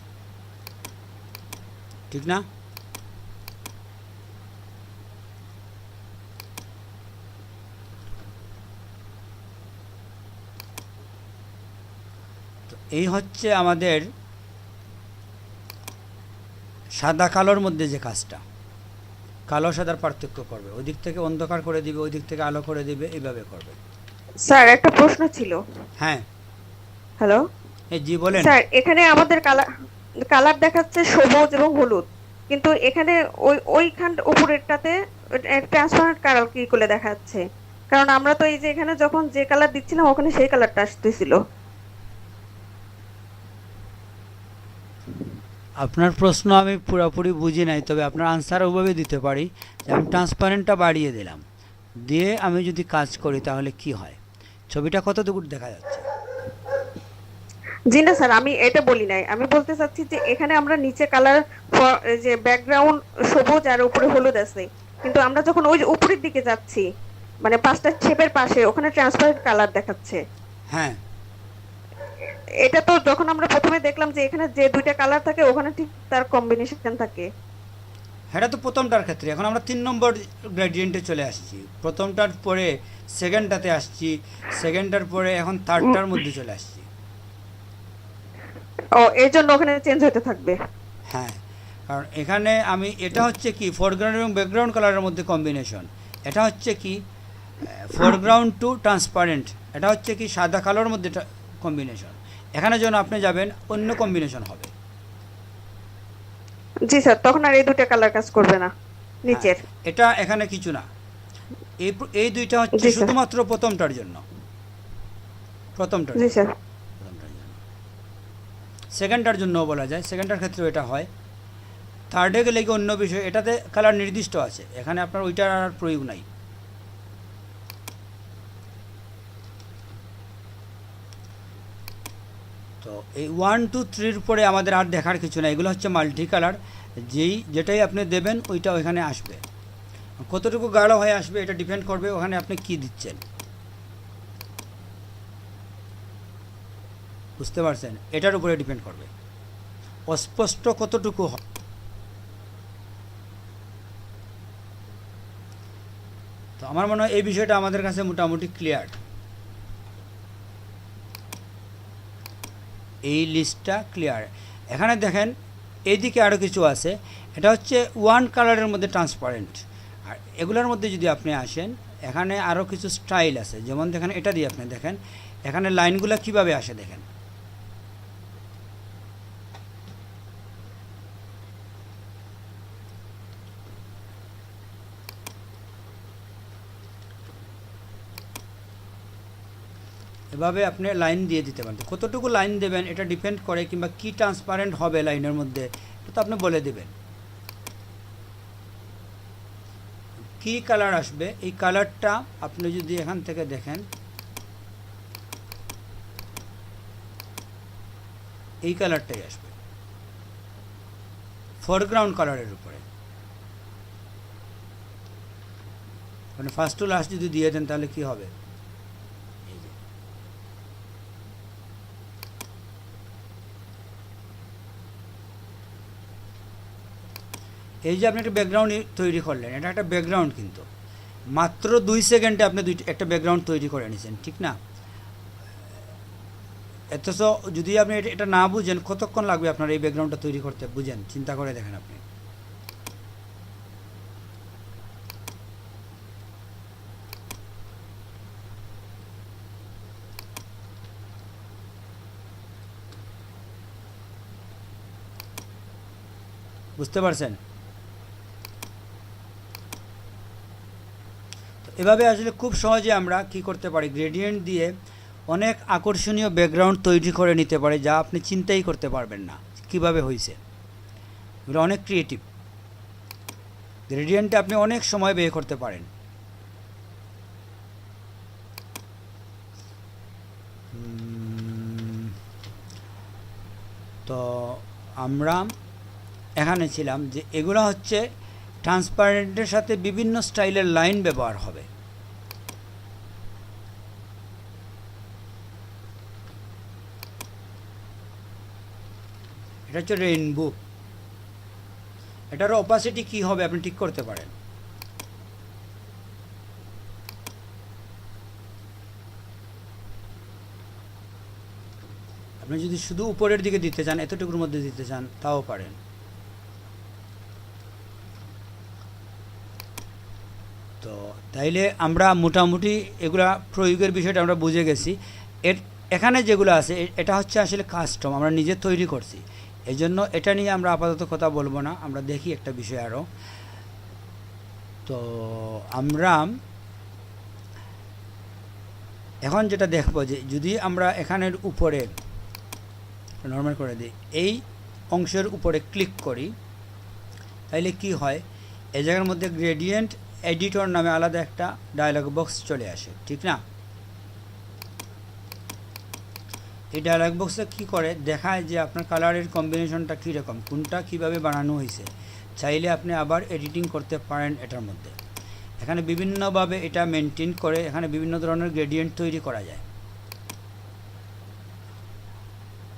ঠিক না? তো এই হচ্ছে আমাদের সাদা কালোর মধ্যে যে কাজটা, কালো সাদার পার্থক্য করবে, ওই দিক থেকে অন্ধকার করে দিবে, ওই দিক থেকে আলো করে দিবে, এইভাবে করবে। স্যার একটা প্রশ্ন ছিল। হ্যাঁ, হ্যালো এই জি বলেন। স্যার, এখানে আমাদের কালার দেখাচ্ছে সবুজ এবং হলুদ, কিন্তু এখানে ওইখান উপরেরটাতে ট্রান্সপারেন্ট কালার কি করে দেখাচ্ছে? কারণ আমরা তো এই যে এখানে যখন যে কালার দিচ্ছিলাম ওখানে সেই কালারটা আসতেছিল। আপনার প্রশ্ন আমি পুরোপুরি বুঝি নাই, তবে আপনার আনসার ওইভাবে দিতে পারি যে আমি ট্রান্সপারেন্টটা বাড়িয়ে দিলাম, দিয়ে আমি যদি কাজ করি তাহলে কি হয়, ছবিটা কতটুকু দেখা যাচ্ছে। জি না স্যার, আমি এটা বলি নাই, আমি বলতে চাচ্ছি যে এখানে আমরা নিচে কালার, যে ব্যাকগ্রাউন্ড সবুজ আর উপরে হলুদ আছে, কিন্তু আমরা যখন ওই যে উপরের দিকে যাচ্ছি, মানে 5টা শেপের পাশে ওখানে ট্রান্সপারেন্ট কালার দেখাচ্ছে। হ্যাঁ, এটা তো যখন আমরা প্রথমে দেখলাম যে এখানে যে দুইটা কালার থাকে ওখানে ঠিক তার কম্বিনেশন থাকে। এটা তো প্রথমটার ক্ষেত্রে। এখন আমরা 3 নম্বর গ্রেডিয়েন্টে চলে আসছি, প্রথমটার পরে সেকেন্ডটাতে আসছি, সেকেন্ডটার পরে এখন থার্ডটার মধ্যে চলে আসছি। ও, এর জন্য ওখানে চেঞ্জ হতে থাকবে। হ্যাঁ, কারণ এখানে আমি, এটা হচ্ছে কি ফোরগ্রাউন্ড এবং ব্যাকগ্রাউন্ড কালারের মধ্যে কম্বিনেশন, এটা হচ্ছে কি ফোরগ্রাউন্ড টু ট্রান্সপারেন্ট, এটা হচ্ছে কি সাদা কালোর মধ্যে কম্বিনেশন। এখানে যখন আপনি যাবেন অন্য কম্বিনেশন হবে। জি স্যার, তখন আর এই দুইটা কালার কাজ করবে না নিচের। এটা এখানে কিছু না, এই দুইটা হচ্ছে জি স্যার। শুধুমাত্র প্রথমটার জন্য, প্রথমটার জি স্যার। প্রথমটার জন্য। সেকেন্ডটার জন্য বলা যায়, সেকেন্ডটার ক্ষেত্রে এটা হয়। থার্ডে গেলে কি অন্য বিষয়, এটাতে কালার নির্দিষ্ট আছে, এখানে আপনার ওইটার আর প্রয়োগ নাই। তো এই 1 2 3 পরে আমাদের আর দেখার কিছু না, এগুলো হচ্ছে মাল্টি কালার। যেটাই আপনি দেবেন ওইটা ওইখানে আসবে। কতটুকু গাঢ় হয়ে আসবে এটা ডিপেন্ড করবে ওখানে আপনি কি দিচ্ছেন, বুঝতে পারছেন? এটার উপরে ডিপেন্ড করবে অস্পষ্ট কতটুকু হয়। তো আমার মনে হয় এই বিষয়টা আমাদের কাছে মোটামুটি ক্লিয়ার। এই লিস্টটা ক্লিয়ার। এখানে দেখেন এইদিকে আরও কিছু আছে, এটা হচ্ছে ওয়ান কালারের মধ্যে ট্রান্সপারেন্ট। আর এগুলোর মধ্যে যদি আপনি আসেন এখানে আরও কিছু স্টাইল আছে, যেমন দেখেন এটা দিয়ে আপনি দেখেন এখানে লাইনগুলো কিভাবে আসে দেখেন। এভাবে আপনি লাইন দিয়ে দিতে পারেন। কতটুকু লাইন দেবেন এটা ডিপেন্ড করে, কিংবা কি ট্রান্সপারেন্ট হবে লাইনের মধ্যে এটা তো আপনি বলে দেবেন। কি কালার আসবে এই কালারটা আপনি যদি এখান থেকে দেখেন এই কালারটাই আসবে ফরগ্রাউন্ড কালারের উপরে। মানে ফার্স্ট টু লাস্ট যদি দিয়ে দেন তাহলে কি হবে, এই যে আপনি একটা ব্যাকগ্রাউন্ড তৈরি করলেন, এটা একটা ব্যাকগ্রাউন্ড, কিন্তু মাত্র 2 সেকেন্ডে আপনি একটা ব্যাকগ্রাউন্ড তৈরি করে নিয়েছেন, ঠিক না? অথচ যদি আপনি এটা না বুঝেন কতক্ষণ লাগবে আপনার এই ব্যাকগ্রাউন্ডটা তৈরি করতে, বুঝেন? চিন্তা করে দেখেন আপনি। বুঝতে পারছেন? এভাবে আসলে খুব সহজে আমরা কি করতে পারি, গ্রেডিয়েন্ট দিয়ে অনেক আকর্ষণীয় ব্যাকগ্রাউন্ড তৈরি করে নিতে পারি, যা আপনি চিন্তাই করতে পারবেন না কিভাবে হয়েছে। এগুলো অনেক ক্রিয়েটিভ। গ্রেডিয়েন্টে আপনি অনেক সময় ব্যয় করতে পারেন। তো আমরা এখানে ছিলাম যে এগুলো হচ্ছে ট্রান্সপারেন্টের সাথে বিভিন্ন স্টাইলের লাইন ব্যবহার হবে। এটা হচ্ছে রেইনবো। এটার অপাসিটি কি হবে আপনি ঠিক করতে পারেন। আপনি যদি শুধু উপরের দিকে দিতে চান, এতটুকুর মধ্যে দিতে চান, তাও পারেন। তো তাইলে আমরা মোটামুটি এগুলা প্রয়োগের বিষয়টা আমরা বুঝে গেছি। এখানে যেগুলো আছে এটা হচ্ছে আসলে কাস্টম, আমরা নিজে তৈরি করছি, এই জন্য এটা নিয়ে আমরা আপাতত কথা বলবো না। আমরা দেখি একটা বিষয় আরও। তো আমরা এখন যেটা দেখব যে যদি আমরা এখানের উপরে নরমাল করে দিই, এই অংশের উপরে ক্লিক করি, তাইলে কি হয়, এই জায়গার মধ্যে গ্রেডিয়েন্ট এডিটর নামে আলাদা একটা ডায়লগ বক্স চলে আসে, ঠিক না? এই ডায়লগ বক্সে কী করে দেখায় যে আপনার কালারের কম্বিনেশনটা কীরকম, কোনটা কিভাবে বানানো হয়েছে। চাইলে আপনি আবার এডিটিং করতে পারেন এটার মধ্যে। এখানে বিভিন্নভাবে এটা মেনটেন করে এখানে বিভিন্ন ধরনের গ্রেডিয়েন্ট তৈরি করা যায়,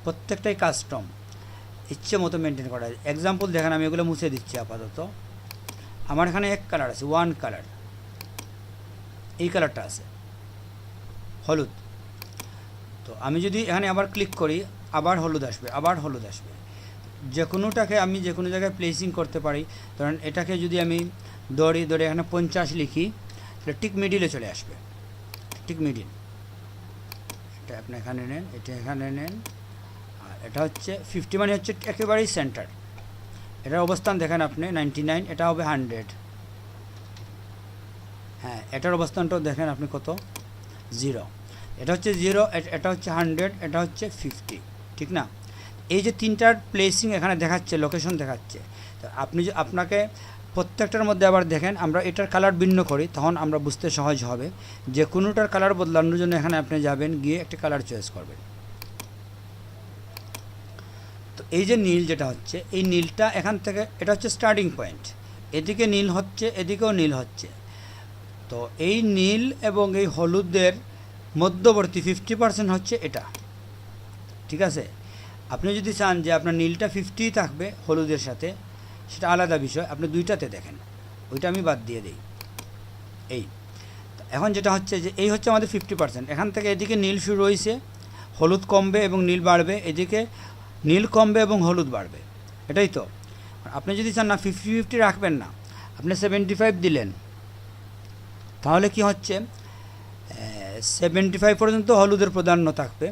প্রত্যেকটাই কাস্টম, ইচ্ছে মতো মেনটেন করা যায়। এক্সাম্পল দেখেন, আমি এগুলো মুছে দিচ্ছি আপাতত। আমার এখানে এক কালার আছে, ওয়ান কালার, এই কালারটা আছে হলুদ। তো আমি যদি এখানে আবার ক্লিক করি, আবার হলুদ আসবে, আবার হলুদ আসবে। যে কোনোটাকে আমি যে কোনো জায়গায় প্লেসিং করতে পারি। ধরেন এটাকে যদি আমি ধরে এখানে 50 লিখি, তাহলে ঠিক মিডিলে চলে আসবে, ঠিক মিডিল। এটা আপনি এখানে নেন, এটা এখানে নেন, আর এটা হচ্ছে 50 মানে হচ্ছে একেবারেই সেন্টার। এটার অবস্থান দেখেন আপনি 99, এটা হবে 100। হ্যাঁ, এটার অবস্থানটাও দেখেন আপনি কত, 0। এটা হচ্ছে 0, এটা হচ্ছে 100, এটা হচ্ছে 50, ঠিক না? এই যে তিনটার প্লেসিং এখানে দেখাচ্ছে, লোকেশন দেখাচ্ছে। তো আপনি যে আপনাকে প্রত্যেকটার মধ্যে আবার দেখেন, আমরা এটার কালার ভিন্ন করি, তখন আমরা বুঝতে সহজ হবে। যে কোনোটার কালার বদলানোর জন্য এখানে আপনি যাবেন, গিয়ে একটা কালার চয়েস করবেন। তো এই যে নীল যেটা হচ্ছে, এই নীলটা এখান থেকে, এটা হচ্ছে স্টার্টিং পয়েন্ট, এদিকে নীল হচ্ছে, এদিকেও নীল হচ্ছে। তো এই নীল এবং এই হলুদের মধ্যবর্তী 50% হচ্ছে এটা, ঠিক আছে। আপনি যদি চান যে আপনার নীলটা 50 থাকবে হলুদের সাথে, সেটা আলাদা বিষয়, আপনি দুইটাতে দেখেন, ওইটা আমি বাদ দিয়ে দিই। এই এখন যেটা হচ্ছে যে এই হচ্ছে আমাদের 50%, এখান থেকে এদিকে নীল শুরু হয়েছে, হলুদ কমবে এবং নীল বাড়বে, এদিকে নীল কমবে এবং হলুদ বাড়বে, এটাই তো। আপনি যদি চান না 50-50 রাখবেন না, আপনি 75 দিলেন, তাহলে কি হচ্ছে 75 পর্যন্ত হলুদের প্রাধান্য থাকবে,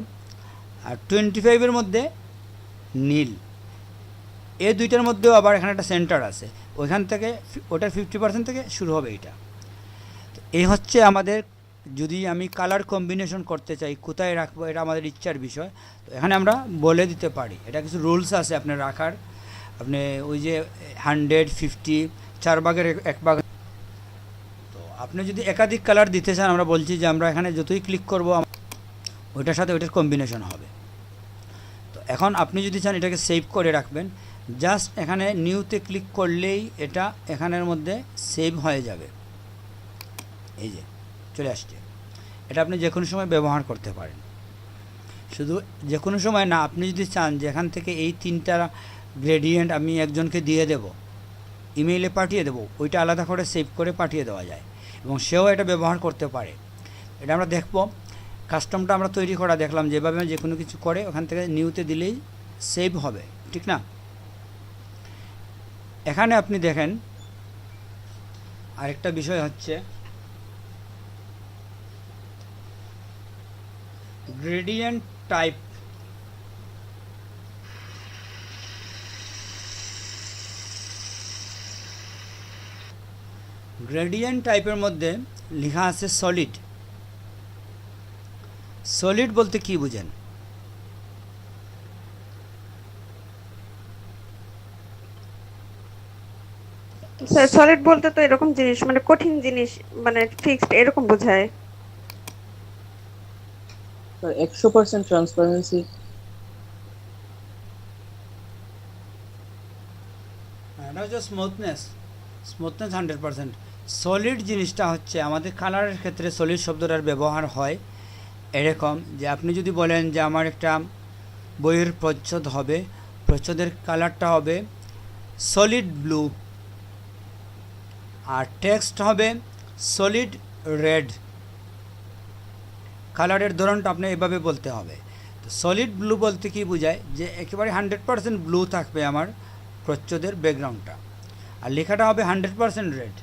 আর 25-এর মধ্যে নীল। এই দুইটার মধ্যেও আবার এখানে একটা সেন্টার আছে, ওইখান থেকে ওটার 50% থেকে শুরু হবে এইটা। তো এই হচ্ছে আমাদের, যদি আমি কালার কম্বিনেশন করতে চাই কোথায় রাখবো, এটা আমাদের ইচ্ছার বিষয়। তো এখানে আমরা বলে দিতে পারি, এটা কিছু রুলস আছে আপনার রাখার। আপনি ওই যে 100, 50, 4 ভাগের 1 ভাগ। তো আপনি যদি একাধিক কালার দিতে চান, আমরা বলছি যে আমরা এখানে যতই ক্লিক করব ওইটার সাথে ওইটার কম্বিনেশন হবে। তো এখন আপনি যদি চান এটাকে সেভ করে রাখবেন, জাস্ট এখানে নিউতে ক্লিক করলেই এটা এখানের মধ্যে সেভ হয়ে যাবে। এই যে চলে আসছে, এটা আপনি যে কোনো সময় ব্যবহার করতে পারেন। শুধু যে কোনো সময় না, আপনি যদি চান যে এখান থেকে এই 3টা গ্রেডিয়েন্ট আমি একজনকে দিয়ে দেব, ইমেইলে পাঠিয়ে দেব, ওইটা আলাদা করে সেভ করে পাঠিয়ে দেওয়া যায় এবং সেও এটা ব্যবহার করতে পারে। এটা আমরা দেখব, কাস্টমটা আমরা তৈরি করা দেখলাম, যেভাবে যে কোনো কিছু করে ওখান থেকে নিউতে দিলেই সেভ হবে, ঠিক না। এখানে আপনি দেখেন আরেকটা বিষয় হচ্ছে গ্রেডিয়েন্ট টাইপ। গ্রেডিয়েন্ট টাইপের মধ্যে লেখা আছে সলিড। সলিড বলতে কি বুঝেন? স্যার সলিড বলতে তো এরকম জিনিস, মানে কঠিন জিনিস, মানে ফিক্সড এরকম বোঝায়। 100% ট্রান্সপারেন্সি। এটা হচ্ছে স্মুথনেস, 100%। সলিড জিনিসটা হচ্ছে আমাদের কালারের ক্ষেত্রে সলিড শব্দটার ব্যবহার হয় এরকম যে আপনি যদি বলেন যে আমার একটা বইয়ের প্রচ্ছদ হবে, প্রচ্ছদের কালারটা হবে সলিড ব্লু, আর টেক্সট হবে সলিড রেড। কালারের ধরনটা আপনি এভাবে বলতে হবে। তো সলিড ব্লু বলতে কি বোঝায়, যে একেবারে 100% ব্লু থাকবে আমার প্রচ্ছদের ব্যাকগ্রাউন্ডটা, আর লেখাটা হবে 100% রেড।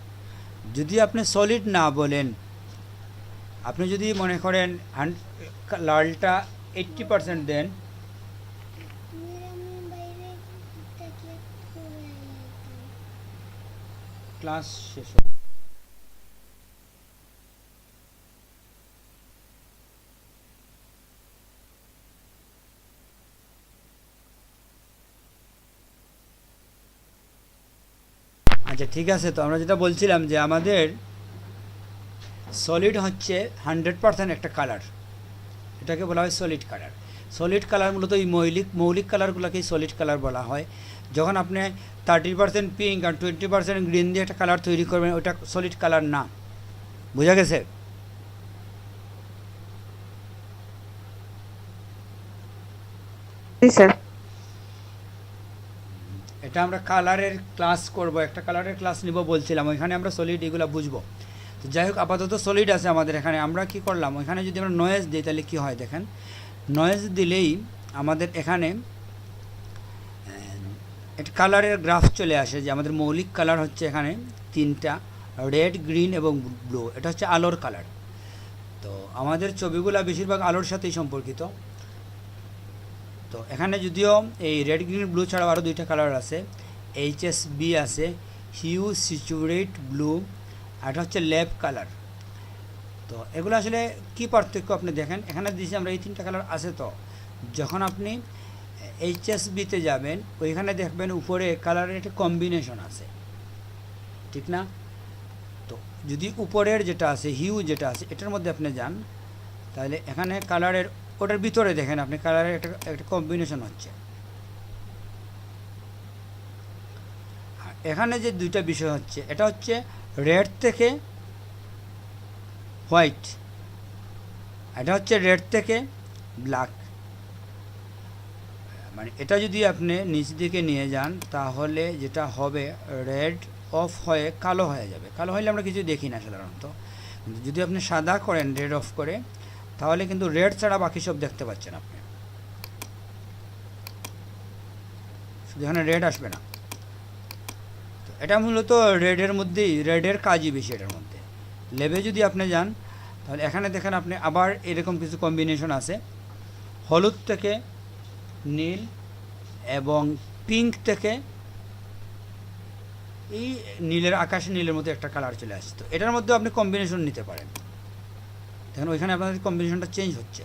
যদি আপনি সলিড না বলেন, আপনি যদি মনে করেন লালটা 80% দেন, ক্লাস শেষ হবে। আচ্ছা ঠিক আছে, তো আমরা যেটা বলছিলাম যে আমাদের সলিড হচ্ছে 100% একটা কালার, এটাকে বলা হয় সলিড কালার। সলিড কালার মূলত এই মৌলিক কালারগুলোকেই সলিড কালার বলা হয়। যখন আপনি 30% পিঙ্ক আর 20% গ্রিন দিয়ে একটা কালার তৈরি করবেন, ওটা সলিড কালার না। বোঝা গেছে? জি স্যার। এটা আমরা কালারের ক্লাস করব, একটা কালারের ক্লাস নিব বলছিলাম, ওইখানে আমরা সলিড এগুলো বুঝবো। তো যাই হোক, আপাতত সলিড আছে আমাদের এখানে। আমরা কি করলাম, ওইখানে যদি আমরা নয়েজ দিই তাহলে কি হয় দেখেন। নয়েজ দিলেই আমাদের এখানে একটা কালারের গ্রাফ চলে আসে, যে আমাদের মৌলিক কালার হচ্ছে এখানে 3টা, রেড, গ্রিন এবং ব্লু। এটা হচ্ছে আলোর কালার। তো আমাদের ছবিগুলো বেশিরভাগ আলোর সাথেই সম্পর্কিত। তো এখানে যদিও এই রেড, গ্রিন, ব্লু ছাড়াও আরও 2টা কালার আছে, HSB আছে, হিউ স্যাচুরেট ব্লু, আর এটা হচ্ছে ল্যাব কালার। তো এগুলো আসলে কি পার্থক্য আপনি দেখেন, এখানে দিয়েছি আমরা এই 3টা কালার আছে। তো যখন আপনি HSBতে যাবেন, ওইখানে দেখবেন উপরে কালারের একটা কম্বিনেশন আছে, ঠিক না। তো যদি উপরের যেটা আছে, হিউ যেটা আছে, এটার মধ্যে আপনি যান, তাহলে এখানে কালারের ওটার ভিতরে দেখেন আপনি কালারের একটা কম্বিনেশন হচ্ছে, এখানে যে দুইটা বিষয় হচ্ছে, এটা হচ্ছে রেড থেকে হোয়াইট, এটা হচ্ছে রেড থেকে ব্ল্যাক। মানে এটা যদি আপনি নিচ দিকে নিয়ে যান তাহলে যেটা হবে, রেড অফ হয়ে কালো হয়ে যাবে। কালো হলে আমরা কিছু দেখি না সাধারণত, কিন্তু যদি আপনি সাদা করেন রেড অফ করে, তাহলে কিন্তু রেড ছাড়া বাকি সব দেখতে পাচ্ছেন আপনি, শুধু এখানে রেড আসবে না। তো এটা মূলত রেডের মধ্যেই, রেডের কাজই বেশি এটার মধ্যে। লেবে যদি আপনি যান তাহলে এখানে দেখেন আপনি আবার এরকম কিছু কম্বিনেশন আছে, হলুদ থেকে নীল এবং পিঙ্ক থেকে এই নীলের, আকাশ নীলের মধ্যে একটা কালার চলে আসছে। তো এটার মধ্যে আপনি কম্বিনেশন নিতে পারেন, দেখেন ওইখানে আপনাদের কম্বিনেশনটা চেঞ্জ হচ্ছে।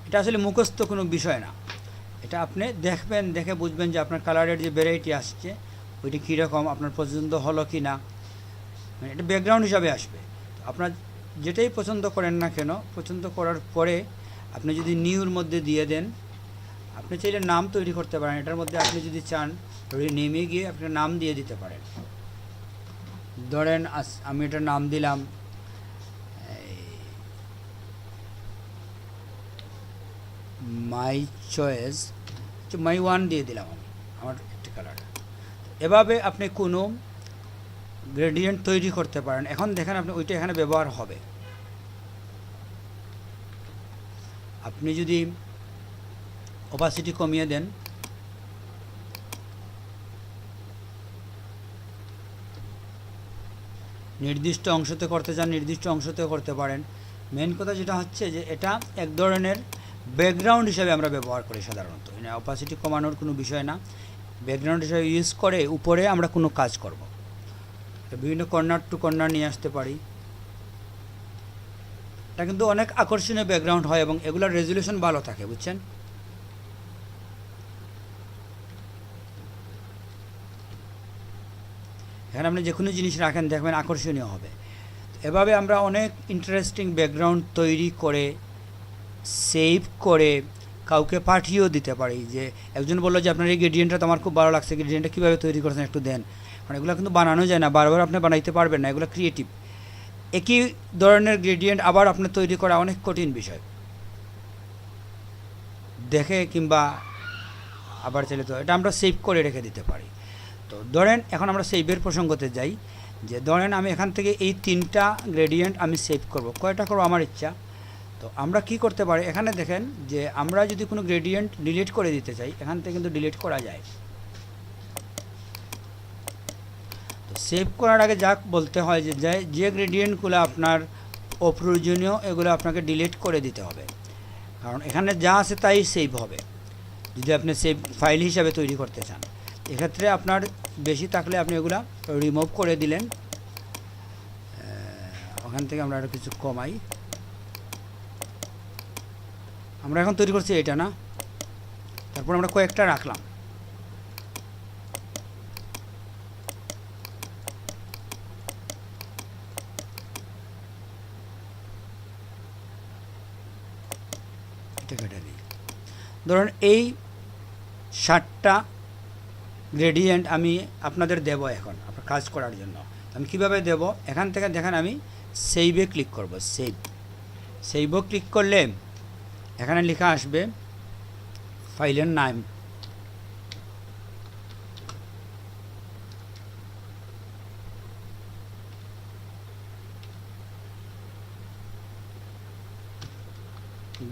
এটা আসলে মুখস্থ কোনো বিষয় না, এটা আপনি দেখবেন, দেখে বুঝবেন যে আপনার কালারের যে ভ্যারাইটি আসছে ওইটা কীরকম, আপনার পছন্দ হলো কি না, মানে এটা ব্যাকগ্রাউন্ড হিসাবে আসবে। তো আপনার যেটাই পছন্দ করেন না কেন, পছন্দ করার পরে আপনি যদি নিউর মধ্যে দিয়ে দেন, আপনি চাইলে নাম তৈরি করতে পারেন এটার মধ্যে। আপনি যদি চান নেমে গিয়ে আপনি নাম দিয়ে দিতে পারেন। ধরেন আমি এটার নাম দিলাম মাই চয়েস, মাই ওয়ান দিয়ে দিলাম আমি আমার একটা কালার। এভাবে আপনি কোনো গ্রেডিয়েন্ট তৈরি করতে পারেন। এখন দেখেন আপনি ওইটা এখানে ব্যবহার হবে। আপনি যদি অপাসিটি কমিয়ে দেন, নির্দিষ্ট অংশতে করতে চান নির্দিষ্ট অংশতে করতে পারেন। মেন কথা যেটা হচ্ছে যে এটা এক ধরনের ব্যাকগ্রাউন্ড হিসাবে আমরা ব্যবহার করি সাধারণত, অপাসিটি কমানোর কোনো বিষয় না, ব্যাকগ্রাউন্ড হিসাবে ইউজ করে উপরে আমরা কোনো কাজ করব। বিভিন্ন কর্নার টু কর্নার নিয়ে আসতে পারি। এটা কিন্তু অনেক আকর্ষণীয় ব্যাকগ্রাউন্ড হয় এবং এগুলোর রেজুলেশন ভালো থাকে, বুঝছেন। এখানে আপনি যে কোনো জিনিস রাখেন দেখবেন আকর্ষণীয় হবে। এভাবে আমরা অনেক ইন্টারেস্টিং ব্যাকগ্রাউন্ড তৈরি করে সেভ করে কাউকে পাঠিয়েও দিতে পারি। যে একজন বললো যে আপনার এই গ্রেডিয়েন্টটা তো আমার খুব ভালো লাগছে, গ্রেডিয়েন্টটা কীভাবে তৈরি করছেন একটু দেন। মানে এগুলো কিন্তু বানানো যায় না, বারবার আপনি বানাইতে পারবেন না, এগুলো ক্রিয়েটিভ। একই ধরনের গ্রেডিয়েন্ট আবার আপনি তৈরি করা অনেক কঠিন বিষয়, দেখে কিংবা আবার চাইলে তো এটা আমরা সেভ করে রেখে দিতে পারি। তো ধরেন এখন আমরা সেভের প্রসঙ্গতে যাই, যে ধরেন আমি এখান থেকে এই 3টা গ্রেডিয়েন্ট আমি সেভ করব, কয়টা করব আমার ইচ্ছা। তো আমরা কি করতে পারি, এখানে দেখেন যে আমরা যদি কোনো গ্রেডিয়েন্ট ডিলিট করে দিতে চাই এখান থেকে কিন্তু ডিলিট করা যায়। তো সেভ করার আগে যা বলতে হয় যে গ্রেডিয়েন্টগুলো আপনার অপ্রয়োজনীয় এগুলো আপনাকে ডিলিট করে দিতে হবে, কারণ এখানে যা আছে তাই সেভ হবে যদি আপনি সেভ ফাইল হিসাবে তৈরি করতে চান। এক্ষেত্রে আপনার বেশি থাকলে আপনি এগুলা রিমুভ করে দিলেন। ওখান থেকে আমরা আরও কিছু কমাই। আমরা এখন তৈরি করছি এটা না, তারপর আমরা কয়েকটা রাখলাম। এটা কেটে দিই। ধরুন এই 7টা গ্রেডিয়েন্ট আমি আপনাদের দেব এখন আপনার কাজ করার জন্য। আমি কিভাবে দেব, এখান থেকে দেখেন আমি সেভে ক্লিক করব। সেভও ক্লিক করলে এখানে লেখা আসবে ফাইলের নাম।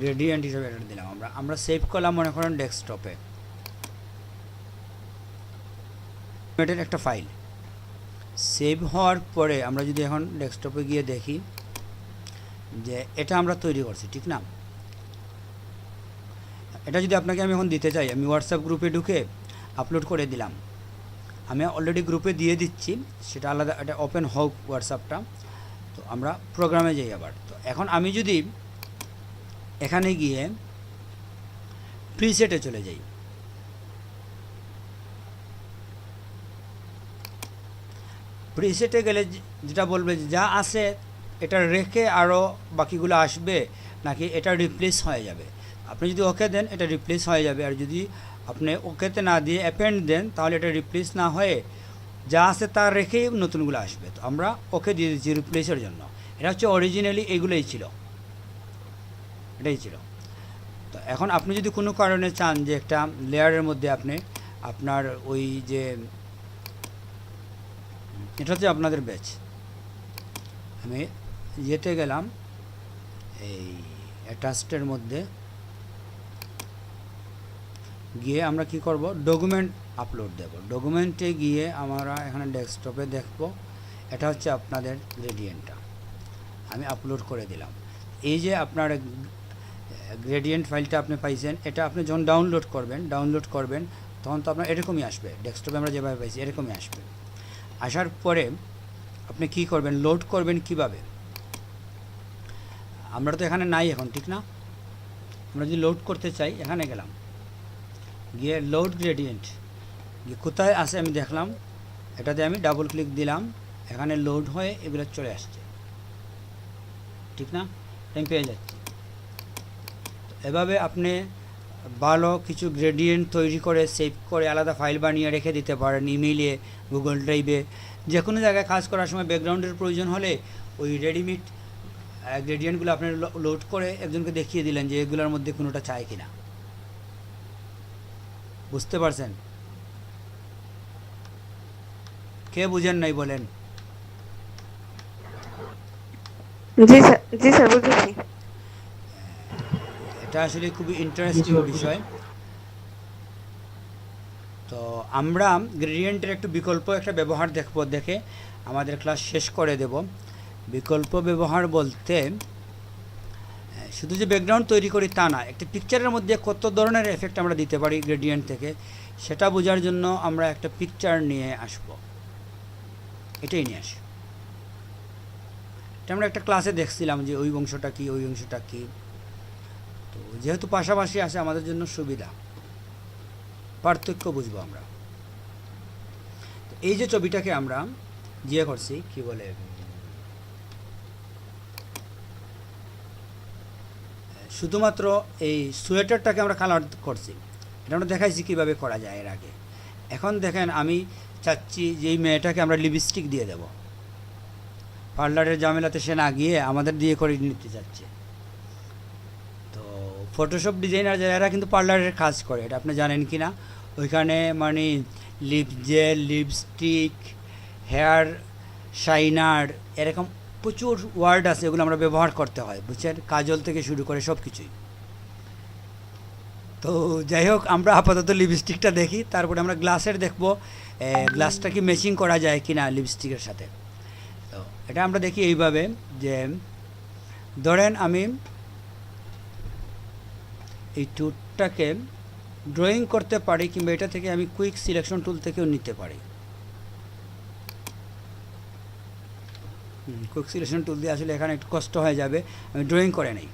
গ্রেডিয়েন্ট হিসেবে এটা দিলাম আমরা সেভ করলাম মনে করেন ডেস্কটপে, এটার একটা ফাইল সেভ হওয়ার পরে আমরা যদি এখন ডেস্কটপে গিয়ে দেখি যে এটা আমরা তৈরি করছি, ঠিক না। এটা যদি আপনাকে আমি এখন দিতে চাই, আমি হোয়াটসঅ্যাপ গ্রুপে ঢুকে আপলোড করে দিলাম। আমি অলরেডি গ্রুপে দিয়ে দিচ্ছি, সেটা আলাদা, এটা ওপেন হোক হোয়াটসঅ্যাপটা। তো আমরা প্রোগ্রামে যাই আবার। তো এখন আমি যদি এখানে গিয়ে প্রিসেটে চলে যাই, প্রিসেটে গেলে যেটা বলবে যা আছে এটা রেখে আরও বাকিগুলো আসবে নাকি এটা রিপ্লেস হয়ে যাবে। আপনি যদি ওকে দেন এটা রিপ্লেস হয়ে যাবে, আর যদি আপনি ওকেতে না দিয়ে অ্যাপেন্ড দেন, তাহলে এটা রিপ্লেস না হয়ে যা আছে তা রেখেই নতুনগুলো আসবে। তো আমরা ওকে দিয়ে দিচ্ছি রিপ্লেসের জন্য। এটা হচ্ছে অরিজিনালি এইগুলোই ছিল, এটাই ছিল। তো এখন আপনি যদি কোনো কারণে চান যে একটা লেয়ারের মধ্যে আপনি আপনার ওই যে এটা হচ্ছে আপনাদের ব্যাচ, আমি ইয়েতে গেলাম এই অ্যাটাচডের মধ্যে গিয়ে আমরা কি করব, ডকুমেন্ট আপলোড দেব। ডকুমেন্টে গিয়ে আমরা এখানে ডেস্কটপে দেখব, এটা হচ্ছে আপনাদের গ্রেডিয়েন্টটা, আমি আপলোড করে দিলাম। এই যে আপনার গ্রেডিয়েন্ট ফাইলটা আপনি পাইছেন, এটা আপনি যখন ডাউনলোড করবেন তখন তো আপনার এরকমই আসবে, ডেস্কটপে আমরা যেভাবে পাইছি এরকমই আসবে। আসার পরে আপনি কি করবেন, লোড করবেন কিভাবে, আমরা তো এখানে নাই এখন, ঠিক না? আমরা যদি লোড করতে চাই, এখানে গেলাম, গিয়ে লোড গ্রেডিয়েন্ট গিয়ে কোথায় আসে আমি দেখলাম, এটাতে আমি ডাবল ক্লিক দিলাম, এখানে লোড হয়ে এগুলো চলে আসছে, ঠিক না? আমি পেয়ে যাচ্ছি। এভাবে আপনি ভালো কিছু গ্রেডিয়েন্ট তৈরি করে সেভ করে আলাদা ফাইল বানিয়ে রেখে দিতে পারেন, ইমেইলে, গুগল ড্রাইভে, যে কোনো জায়গায় কাজ করার সময় ব্যাকগ্রাউন্ডের প্রয়োজন হলে ওই রেডিমেড গ্রেডিয়েন্টগুলো আপনি লোড করে একজনকে দেখিয়ে দিলেন যে এগুলোর মধ্যে কোনোটা চাই কিনা। বুঝতে পারছেন? কে বুঝেন নাই বলেন? জি স্যার বুঝেছি। এটা আসলে খুবই ইন্টারেস্টিং বিষয়। তো আমরা গ্রেডিয়েন্টের একটু বিকল্প একটা ব্যবহার দেখব, দেখে আমাদের ক্লাস শেষ করে দেব। বিকল্প ব্যবহার বলতে শুধু যে ব্যাকগ্রাউন্ড তৈরি করি তা না, একটা পিকচারের মধ্যে কত ধরনের এফেক্ট আমরা দিতে পারি গ্রেডিয়েন্ট থেকে, সেটা বোঝার জন্য আমরা একটা পিকচার নিয়ে আসব, এটাই নিয়ে আসি। এটা আমরা একটা ক্লাসে দেখছিলাম যে ওই অংশটা কি, ওই অংশটা কি। তো যেহেতু পাশাপাশি আসে আমাদের জন্য সুবিধা, পার্থক্য বুঝবো আমরা। তো এই যে ছবিটাকে আমরা করছি কি বলে, শুধুমাত্র এই সোয়েটারটাকে আমরা কালার করছি, এটা আমরা দেখাইছি কীভাবে করা যায় এর আগে। এখন দেখেন আমি চাচ্ছি যে এই মেয়েটাকে আমরা লিপস্টিক দিয়ে দেব, পার্লারের ঝামেলাতে সে না গিয়ে আমাদের দিয়ে করে নিতে চাচ্ছে। তো ফটোশপ ডিজাইনার যারা কিন্তু পার্লারের কাজ করে, এটা আপনি জানেন কি না? ওইখানে মানে lip gel, lipstick, hair shiner, এরকম প্রচুর ওয়ার্ড আছে, এগুলো আমরা ব্যবহার করতে হয়, বুঝছেন? কাজল থেকে শুরু করে সব কিছুই। তো যাই হোক, আমরা আপাতত লিপস্টিকটা দেখি, তারপরে আমরা গ্লাসের দেখব গ্লাসটা কি ম্যাচিং করা যায় কি না লিপস্টিকের সাথে। তো এটা আমরা দেখি এইভাবে যে ধরেন আমি এই টুলটাকে ড্রয়িং করতে পারি, কিংবা এটা থেকে আমি কুইক সিলেকশন টুল থেকেও নিতে পারি। কুইক সিলেকশন টুল দিয়ে আসলে এখানে একটু কষ্ট হয়ে যাবে, আমি ড্রয়িং করে নেই।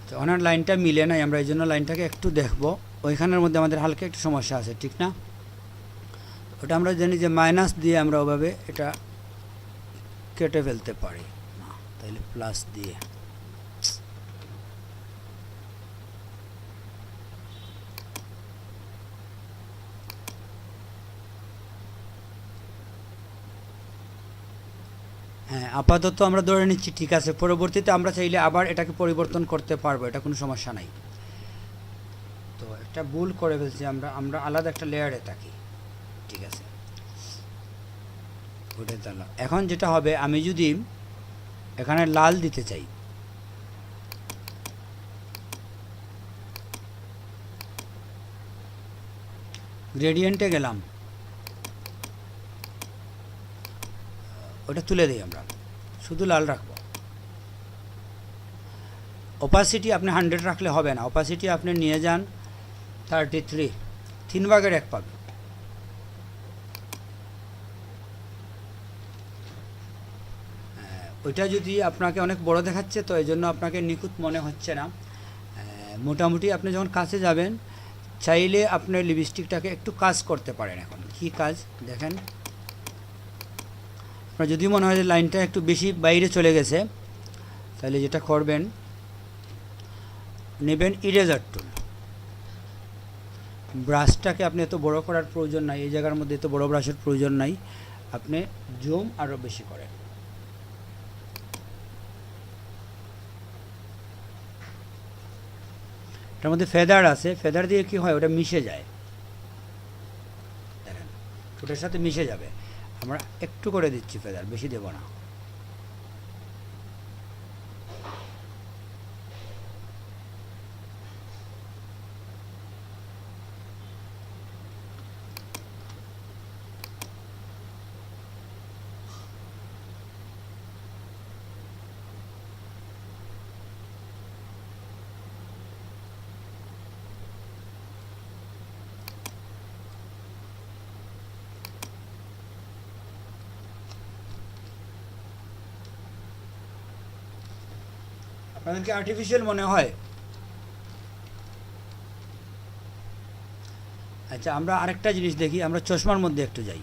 তো ওনার লাইনটা মিলে নাই, আমরা এই জন্য লাইনটাকে একটু দেখব। ওইখানের মধ্যে আমাদের হালকা একটু সমস্যা আছে, ঠিক না? ওটা আমরা জানি যে মাইনাস দিয়ে আমরা ওভাবে এটা কেটে ফেলতে পারি না, তাইলে প্লাস দিয়ে। হ্যাঁ, আপাতত আমরা ধরে নিচ্ছি ঠিক আছে, পরবর্তীতে আমরা চাইলে আবার এটাকে পরিবর্তন করতে পারবো, এটা কোনো সমস্যা নাই। তো একটা ভুল করে ফেলছি আমরা আলাদা একটা লেয়ারে থাকি, ঠিক আছে? ওটা তাহলে এখন যেটা হবে, আমি যদি এখানে লাল দিতে চাই, গ্রেডিয়েন্টে গেলাম, ওটা তুলে দিই, আমরা শুধু লাল রাখবো। অপাসিটি আপনি 100 রাখলে হবে না, অপাসিটি আপনি নিয়ে যান 33, 3/1 পাবে। ওইটা যদি আপনাকে অনেক বড় দেখাচ্ছে তো এই জন্য আপনাকে নিখুঁত মনে হচ্ছে না। মোটামুটি আপনি যখন কাছে যাবেন চাইলে আপনার লিপস্টিকটাকে একটু কাজ করতে পারেন। এখন কি কাজ দেখেন, আপনার যদি মনে হয় যে লাইনটা একটু বেশি বাইরে চলে গেছে, তাহলে যেটা করবেন, নেবেন ইরেজার টুল। ব্রাশটাকে আপনি এত বড় করার প্রয়োজন নাই, এই জায়গার মধ্যে এত বড় ব্রাশের প্রয়োজন নাই, আপনি জুম আরও বেশি করেন। এটার মধ্যে ফেদার আছে, ফেদার দিয়ে কি হয়, ওটা মিশে যায়, দেখেন ওটার সাথে মিশে যাবে। আমরা একটু করে দিচ্ছি ফেদার, বেশি দেব না। আপনাদেরকে আর্টিফিশিয়াল মনে হয়? আচ্ছা, আমরা আরেকটা জিনিস দেখি, আমরা চশমার মধ্যে একটু যাই।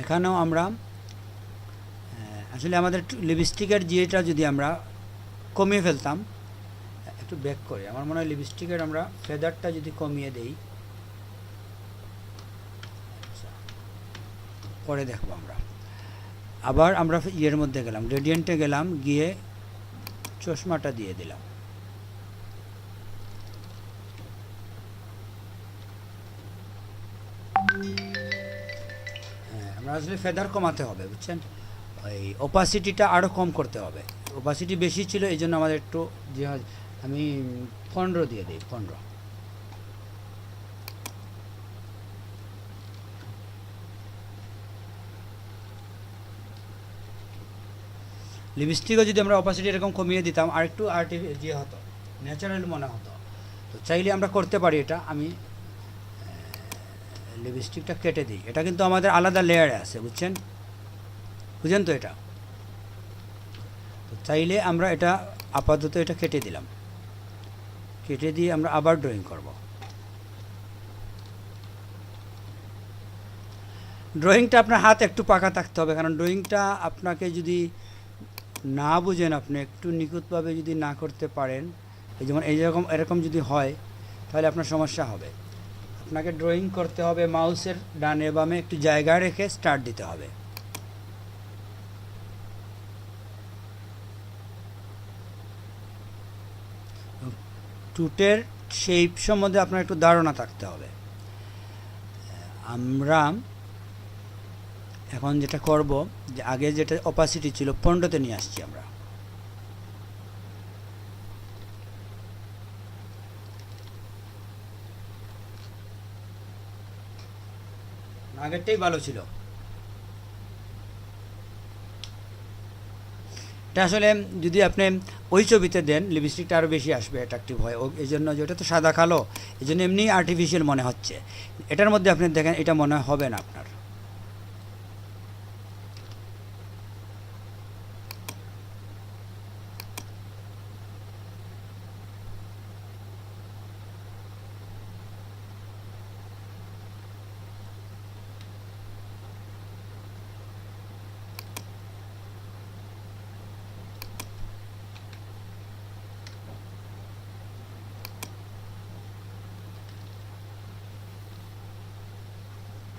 এখানেও আমরা আসলে আমাদের লিপস্টিকের যেটা যদি আমরা কমিয়ে ফেলতাম, একটু ব্যাক করে, আমার মনে হয় লিপস্টিকের আমরা ফেদারটা যদি কমিয়ে দেই, পরে দেখবো আমরা। আবার আমরা ইয়ের মধ্যে গেলাম, গ্রেডিয়েন্টে গেলাম, গিয়ে চশমাটা দিয়ে দিলাম। হ্যাঁ, আমরা আসলে ফেদার কমাতে হবে, বুঝছেন, ওই ওপাসিটিটা আরও কম করতে হবে। ওপাসিটি বেশি ছিল, এই জন্য আমাদের একটু যে আমি 15 দিয়ে দিই, 15। লিপস্টিকও যদি আমরা অপাসিটি এরকম কমিয়ে দিতাম, আর একটু যে হতো, ন্যাচারাল মনে হতো। তো চাইলে আমরা করতে পারি এটা। আমি লিপস্টিকটা কেটে দিই, এটা কিন্তু আমাদের আলাদা লেয়ারে আছে, বুঝছেন, বুঝেন তো এটা। তো চাইলে আমরা এটা আপাতত এটা কেটে দিলাম, কেটে দিয়ে আমরা আবার ড্রয়িং করব। ড্রয়িংটা আপনার হাত একটু পাকা থাকতে হবে, কারণ ড্রয়িংটা আপনাকে যদি না বুঝেন, আপনি একটু নিখুঁতভাবে যদি না করতে পারেন, এই যেমন এরকম যদি হয়, তাহলে আপনার সমস্যা হবে। আপনাকে ড্রয়িং করতে হবে, মাউসের ডানে বামে একটু জায়গা রেখে স্টার্ট দিতে হবে। টুটের শেপ সম্বন্ধে আপনার একটু ধারণা থাকতে হবে। আমরা এখন যেটা করব, যে আগে যেটা অপাসিটি ছিল 15তে নিয়ে আসছি আমরা। আগেরটাই ভালো ছিল। এটা আসলে যদি আপনি ওই ছবিতে দেন, লিপস্টিকটা আরও বেশি আসবে, অ্যাট্রাকটিভ হয়। এই জন্য যে ওটা তো সাদা কালো, এই জন্য এমনি আর্টিফিশিয়াল মনে হচ্ছে। এটার মধ্যে আপনি দেখেন, এটা মনে হবে না আপনার।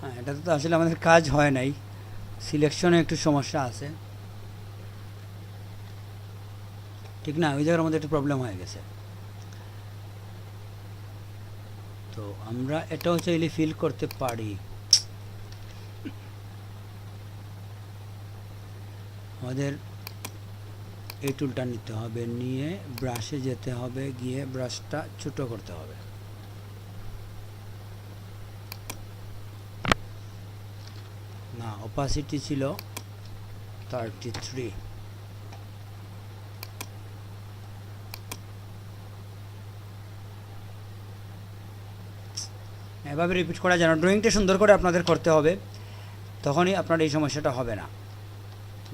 হ্যাঁ, এটাতে তো আসলে আমাদের কাজ হয় নাই, সিলেকশনে একটু সমস্যা আছে, ঠিক না, ওই জায়গার মধ্যে একটু প্রবলেম হয়ে গেছে। তো আমরা এটাও চাইলে ফিল করতে পারি। আমাদের এই টুলটা নিতে হবে, নিয়ে ব্রাশে যেতে হবে, গিয়ে ব্রাশটা ছোট করতে হবে। না, অপাসিটি ছিল 33। এভাবে রিপিট করা যায় না, ড্রয়িংটা সুন্দর করে আপনাদের করতে হবে, তখনই আপনার এই সমস্যাটা হবে না।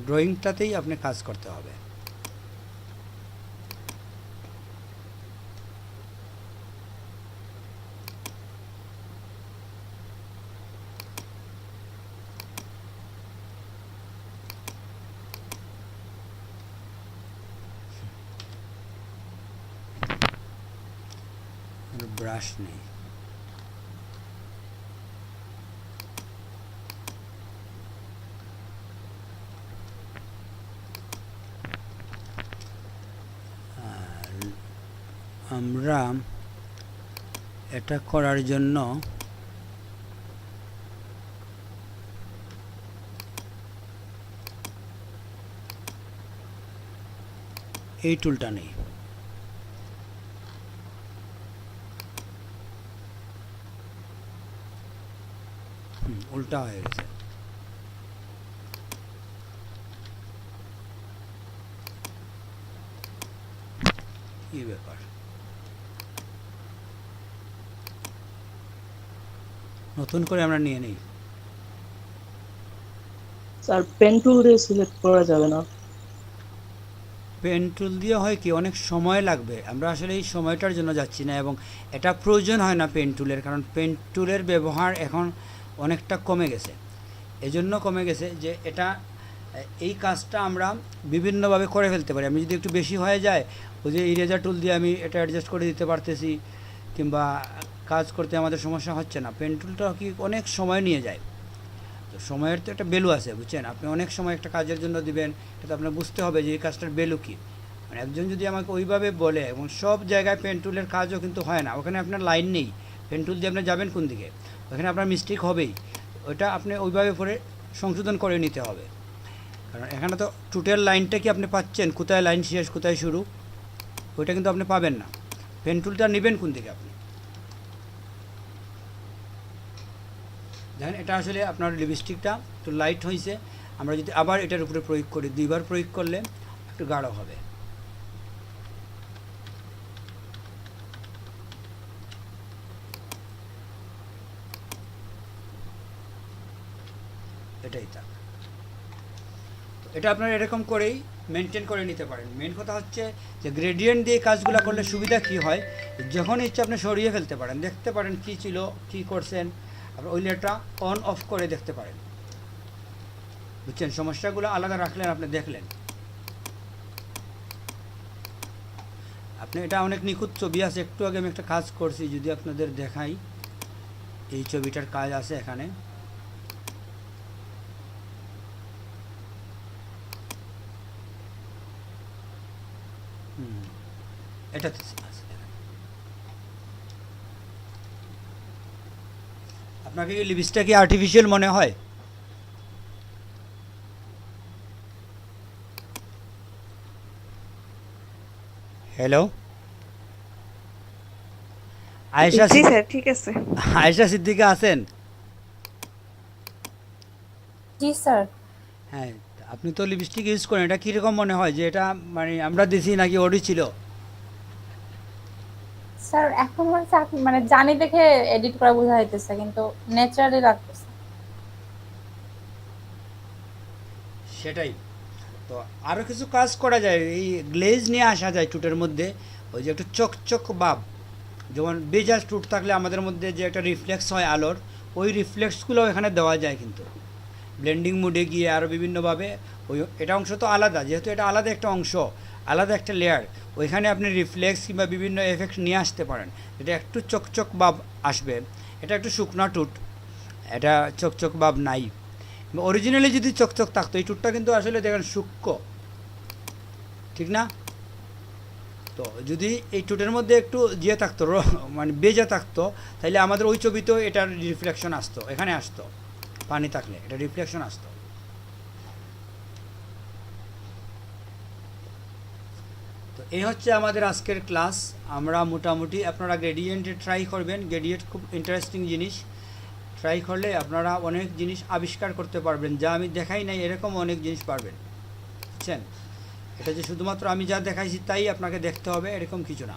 ড্রয়িংটাতেই আপনি কাজ করতে হবে। ব্রাশ নেই। আমরা এটা করার জন্য এই টুলটা নেই। উল্টা হয়ে গেছে। কি ব্যাপার, নতুন করে আমরা নিয়ে নেই। স্যার পেন টুল দিয়ে সিলেক্ট করা যাবে না? পেন টুল দিয়ে হয় কি, অনেক সময় লাগবে। আমরা আসলে এই সময়টার জন্য যাচ্ছি না, এবং এটা প্রয়োজন হয় না পেন টুলের, কারণ পেন টুলের ব্যবহার এখন অনেকটা কমে গেছে। এজন্য কমে গেছে যে এটা এই কাজটা আমরা বিভিন্নভাবে করে ফেলতে পারি। আমি যদি একটু বেশি হয়ে যায়, ওই যে ইরেজার টুল দিয়ে আমি এটা অ্যাডজাস্ট করে দিতে পারতেছি, কিংবা কাজ করতে আমাদের সমস্যা হচ্ছে না। পেন টুলটা কি অনেক সময় নিয়ে যায়, তো সময়ের তো একটা ভ্যালু আছে, বুঝছেন? আপনি অনেক সময় একটা কাজের জন্য দিবেন, এটা আপনার বুঝতে হবে যে এই কাজটার ভ্যালু কী। মানে একজন যদি আমাকে ওইভাবে বলে, এবং সব জায়গায় পেন টুলের কাজও কিন্তু হয় না, ওখানে আপনার লাইন নেই, পেন টুল দিয়ে আপনি যাবেন কোন দিকে, ওখানে আপনার মিস্টেক হবেই। ওইটা আপনি ওইভাবে পরে সংশোধন করে নিতে হবে, কারণ এখানে তো টোটাল লাইনটা কি আপনি পাচ্ছেন, কোথায় লাইন শেষ কোথায় শুরু, ওইটা কিন্তু আপনি পাবেন না। পেন টুলটা নেবেন কোন দিকে আপনি দেখেন। এটা আসলে আপনার লিপস্টিকটা একটু লাইট হয়েছে, আমরা যদি আবার এটার উপরে প্রয়োগ করি, দুইবার প্রয়োগ করলে একটু গাঢ় হবে। এটাই থাক। এটা আপনারা এরকম করেই মেনটেন করে নিতে পারেন। মেন কথা হচ্ছে যে গ্রেডিয়েন্ট দিয়ে কাজগুলো করলে সুবিধা কি হয়, যখন ইচ্ছা আপনি সরিয়ে ফেলতে পারেন, দেখতে পারেন কি ছিল, কি করছেন, আপনি ওই লেয়ারটা অন অফ করে দেখতে পারেন, বুঝছেন? সমস্যাগুলো আলাদা রাখলেন, আপনি দেখলেন। আপনি এটা অনেক নিখুঁত ছবি আছে, একটু আগে আমি একটা কাজ করছি, যদি আপনাদের দেখাই, এই ছবিটার কাজ আছে এখানে। এটাতে আছে। আপনাকে কি লিপস্টিকটা কি আর্টিফিশিয়াল মনে হয়? হ্যালো আয়েশা, জি স্যার, ঠিক আছে। আয়েশা সিদ্দিকা আছেন? জি স্যার। হ্যাঁ, আপনি তো লিপস্টিক ইউজ করেন, এটা কীরকম মনে হয়, যে এটা মানে আমরা দিছি নাকি ওরই ছিল? স্যার এখন মানে জানি দেখে এডিট করা বোঝা যাইতেছে, কিন্তু ন্যাচারালি লাগতেছে। সেটাই তো। আরও কিছু কাজ করা যায়, এই গ্লেজ নিয়ে আসা যায় টুটের মধ্যে, ওই যে একটু চকচক ভাব, যেমন বেজাজ টুট থাকলে আমাদের মধ্যে যে একটা রিফ্লেক্স হয় আলোর, ওই রিফ্লেক্সগুলো এখানে দেওয়া যায় কিন্তু ব্লেন্ডিং মোডে গিয়ে আরও বিভিন্নভাবে। ওই এটা অংশ তো আলাদা, যেহেতু এটা আলাদা একটা অংশ, আলাদা একটা লেয়ার, ওইখানে আপনি রিফ্লেক্স কিংবা বিভিন্ন এফেক্ট নিয়ে আসতে পারেন, এটা একটু চকচক ভাব আসবে। এটা একটু শুকনা টুট, এটা চকচক ভাব নাই। অরিজিনালি যদি চকচক থাকতো, এই টুটটা কিন্তু আসলে দেখেন সূক্ষ্ম, ঠিক না? তো যদি এই টুটের মধ্যে একটু জিয়ে থাকতো, মানে বেজা থাকতো, তাহলে আমাদের ওই ছবিতেও এটার রিফ্লেকশন আসতো, এখানে আসতো, পানি থাকলে এটা রিফ্লেকশন আসতো। তো এই হচ্ছে আমাদের আজকের ক্লাস। আমরা মোটামুটি, আপনারা গ্রেডিয়েন্টে ট্রাই করবেন, গ্রেডিয়েন্ট খুব ইন্টারেস্টিং জিনিস, ট্রাই করলে আপনারা অনেক জিনিস আবিষ্কার করতে পারবেন, যা আমি দেখাই নাই এরকম অনেক জিনিস পারবেন, বুঝছেন? এটা যে শুধুমাত্র আমি যা দেখাইছি তাই আপনাকে দেখতে হবে এরকম কিছু না।